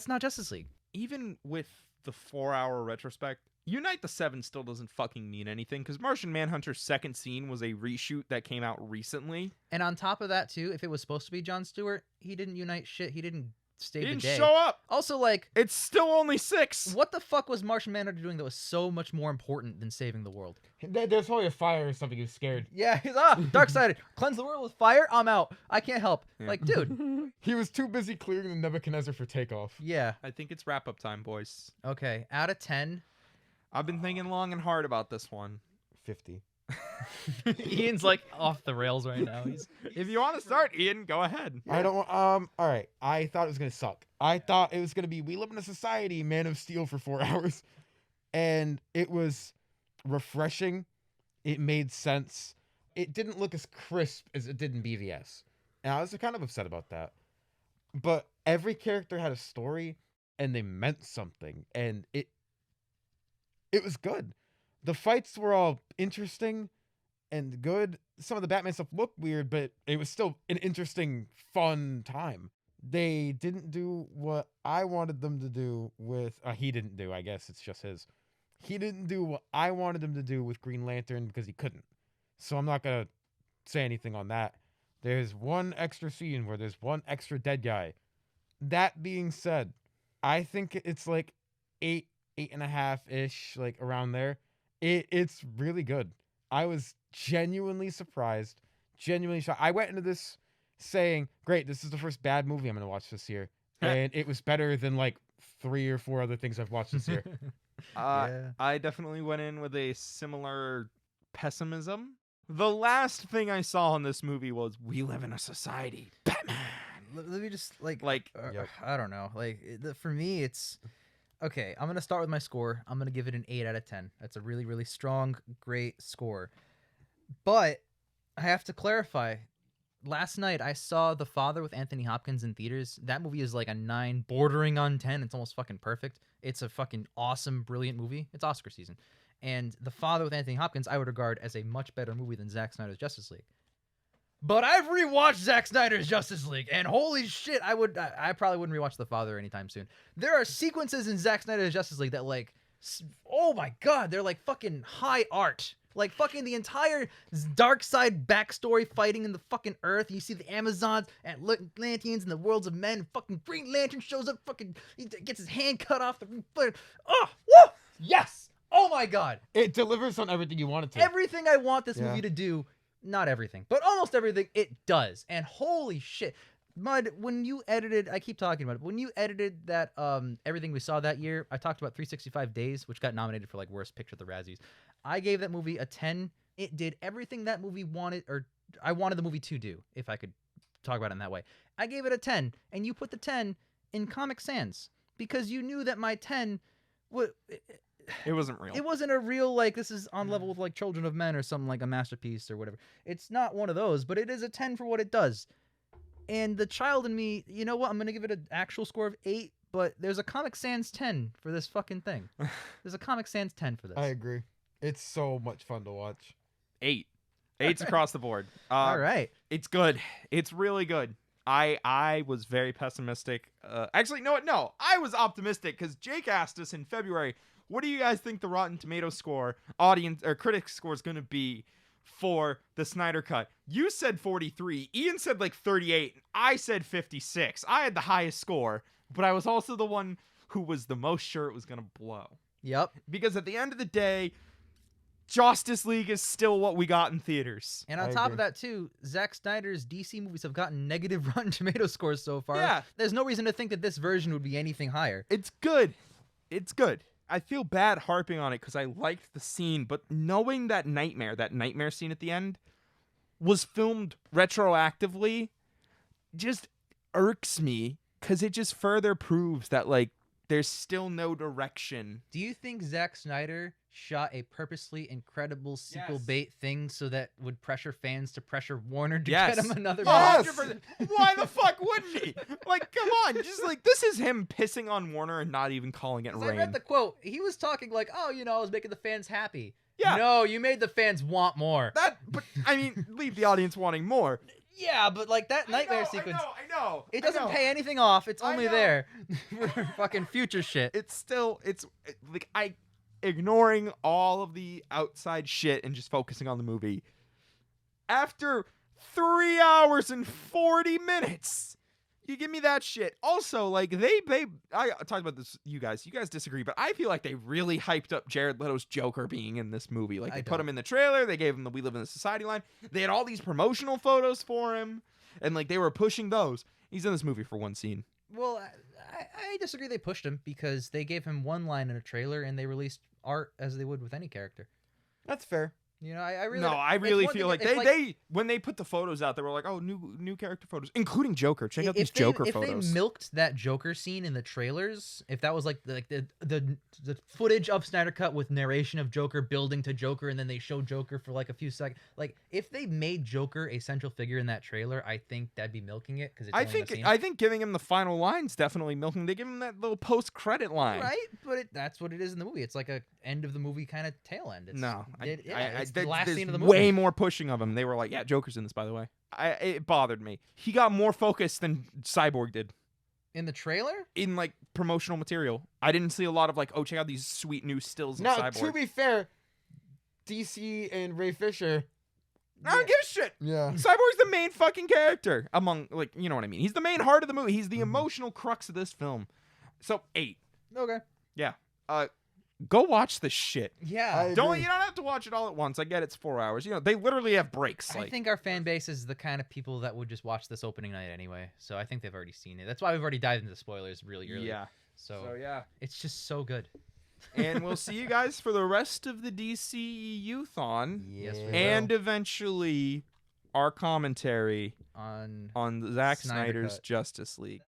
not Justice League. Even with the 4-hour retrospect, Unite the Seven still doesn't fucking mean anything because Martian Manhunter's second scene was a reshoot that came out recently. And on top of that too, if it was supposed to be Jon Stewart, he didn't unite shit. He didn't save He didn't the day. show up. Also, like, It's still only 6. what the fuck was Martian Manhunter doing that was so much more important than saving the world? There's probably a fire or something. He was scared. Yeah, he's Darkseid, cleanse the world with fire. I'm out. I can't help. Yeah. Like, dude. He was too busy clearing the Nebuchadnezzar for takeoff. Yeah. I think it's wrap up time, boys. Okay. Out of 10. I've been thinking long and hard about this one. 50. Ian's like off the rails right now. If you want to start, Ian, go ahead. I don't. All right. I thought it was gonna suck. I thought it was gonna be We Live in a Society, Man of Steel for 4 hours, and it was refreshing. It made sense. It didn't look as crisp as it did in BVS, and I was kind of upset about that. But every character had a story, and they meant something, and it was good. The fights were all interesting and good. Some of the Batman stuff looked weird, but it was still an interesting, fun time. They didn't do what I wanted them to do with... he didn't do, I guess it's just his. He didn't do what I wanted him to do with Green Lantern because he couldn't. So I'm not going to say anything on that. There's one extra scene where there's one extra dead guy. That being said, I think it's like 8.5-ish, like around there. It's really good. I was genuinely surprised, genuinely shocked. I went into this saying, great, this is the first bad movie I'm going to watch this year. And it was better than like 3 or 4 other things I've watched this year. Yeah. I definitely went in with a similar pessimism. The last thing I saw in this movie was We Live in a Society. Batman. Let me just like Yep. I don't know. Like for me, it's okay. I'm gonna start with my score. I'm gonna give it an 8 out of 10. That's a really, really strong, great score. But I have to clarify. Last night I saw The Father with Anthony Hopkins in theaters. That movie is like a 9, bordering on 10. It's almost fucking perfect. It's a fucking awesome, brilliant movie. It's Oscar season. And The Father with Anthony Hopkins I would regard as a much better movie than Zack Snyder's Justice League. But I've rewatched Zack Snyder's Justice League, and holy shit, I probably wouldn't rewatch The Father anytime soon. There are sequences in Zack Snyder's Justice League that like, oh my god, they're like fucking high art. Like fucking the entire Darkseid backstory fighting in the fucking earth. You see the Amazons and Atlanteans and the worlds of men. And fucking Green Lantern shows up. Fucking he gets his hand cut off. Oh, woo! Yes! Oh my god! It delivers on everything you want it to. Everything I want this Yeah. movie to do, not everything, but almost everything it does. And holy shit. Mud, when you edited, I keep talking about it, but when you edited that everything we saw that year, I talked about 365 Days, which got nominated for like worst picture at the Razzies. I gave that movie a 10. It did everything that movie wanted, or I wanted the movie to do, if I could talk about it in that way. I gave it a 10, and you put the 10 in Comic Sans because you knew that my 10 would... It wasn't real. It wasn't a real, like, this is on level with, like, Children of Men or something like a masterpiece or whatever. It's not one of those, but it is a 10 for what it does. And the child in me, you know what? I'm going to give it an actual score of 8, but there's a Comic Sans 10 for this fucking thing. There's a Comic Sans 10 for this. I agree. It's so much fun to watch. 8. 8's across the board. All right. It's good. It's really good. I was very pessimistic. Actually, no, I was optimistic because Jake asked us in February, what do you guys think the Rotten Tomatoes score, audience or critics score is going to be for the Snyder Cut? You said 43. Ian said like 38. I said 56. I had the highest score, but I was also the one who was the most sure it was going to blow. Yep. Because at the end of the day, Justice League is still what we got in theaters. And on I top agree. of that, too, Zack Snyder's DC movies have gotten negative Rotten Tomato scores so far. Yeah. There's no reason to think that this version would be anything higher. It's good. It's good. I feel bad harping on it because I liked the scene, but knowing that nightmare scene at the end, was filmed retroactively, just irks me because it just further proves that, like, there's still no direction. Do you think Zack Snyder shot a purposely incredible sequel Yes. bait thing so that would pressure fans to pressure Warner to Yes. get him another Yes. movie? 100%. Why the fuck wouldn't he? Like, come on. Just like, this is him pissing on Warner and not even calling it 'Cause I rain. read the quote. He was talking like, oh, I was making the fans happy. Yeah. No, you made the fans want more. But I mean, leave the audience wanting more. Yeah, but like that nightmare sequence, I know. it doesn't pay anything off. It's I only know. there for fucking future shit. It's like ignoring all of the outside shit and just focusing on the movie. After 3 hours and 40 minutes, you give me that shit. Also, like I talked about this. You guys disagree, but I feel like they really hyped up Jared Leto's Joker being in this movie. Like I they put don't. him in the trailer. They gave him the "We Live in a Society" line. They had all these promotional photos for him, and like they were pushing those. He's in this movie for one scene. Well, I disagree. They pushed him because they gave him one line in a trailer and they released art as they would with any character. That's fair. I really No, I it's really one feel thing like if, they when they put the photos out, they were like, "Oh, new character photos, including Joker. Check out these Joker if photos." they milked that Joker scene in the trailers, if that was like the footage of Snyder Cut with narration of Joker building to Joker, and then they show Joker for like a few seconds, like if they made Joker a central figure in that trailer, I think that'd be milking it because I think giving him the final lines definitely milking. They give him that little post credit line, right, but that's what it is in the movie. It's like a end of the movie kind of tail end. It's, No, it's the last there's scene of the movie. way more pushing of him. They were like, "Yeah, Joker's in this." By the way, it bothered me. He got more focus than Cyborg did In the trailer? in like promotional material. I didn't see a lot of like, "Oh, check out these sweet new stills of Now, Cyborg." to be fair, DC and Ray Fisher. I don't give a shit. Yeah. Cyborg's the main fucking character among, like, you know what I mean. He's the main heart of the movie. He's the Mhm. emotional crux of this film. So 8. Okay. Go watch this shit. Yeah. I You don't agree. have to watch it all at once. I get it's 4 hours. You know, they literally have breaks. I Like, think our fan base is the kind of people that would just watch this opening night anyway. So I think they've already seen it. That's why we've already dived into spoilers really early. yeah. So, yeah. it's just so good. And we'll see you guys for the rest of the DCEU-thon. Yes, we And will. eventually our commentary On on Zack Snyder Snyder's Cut. Justice League.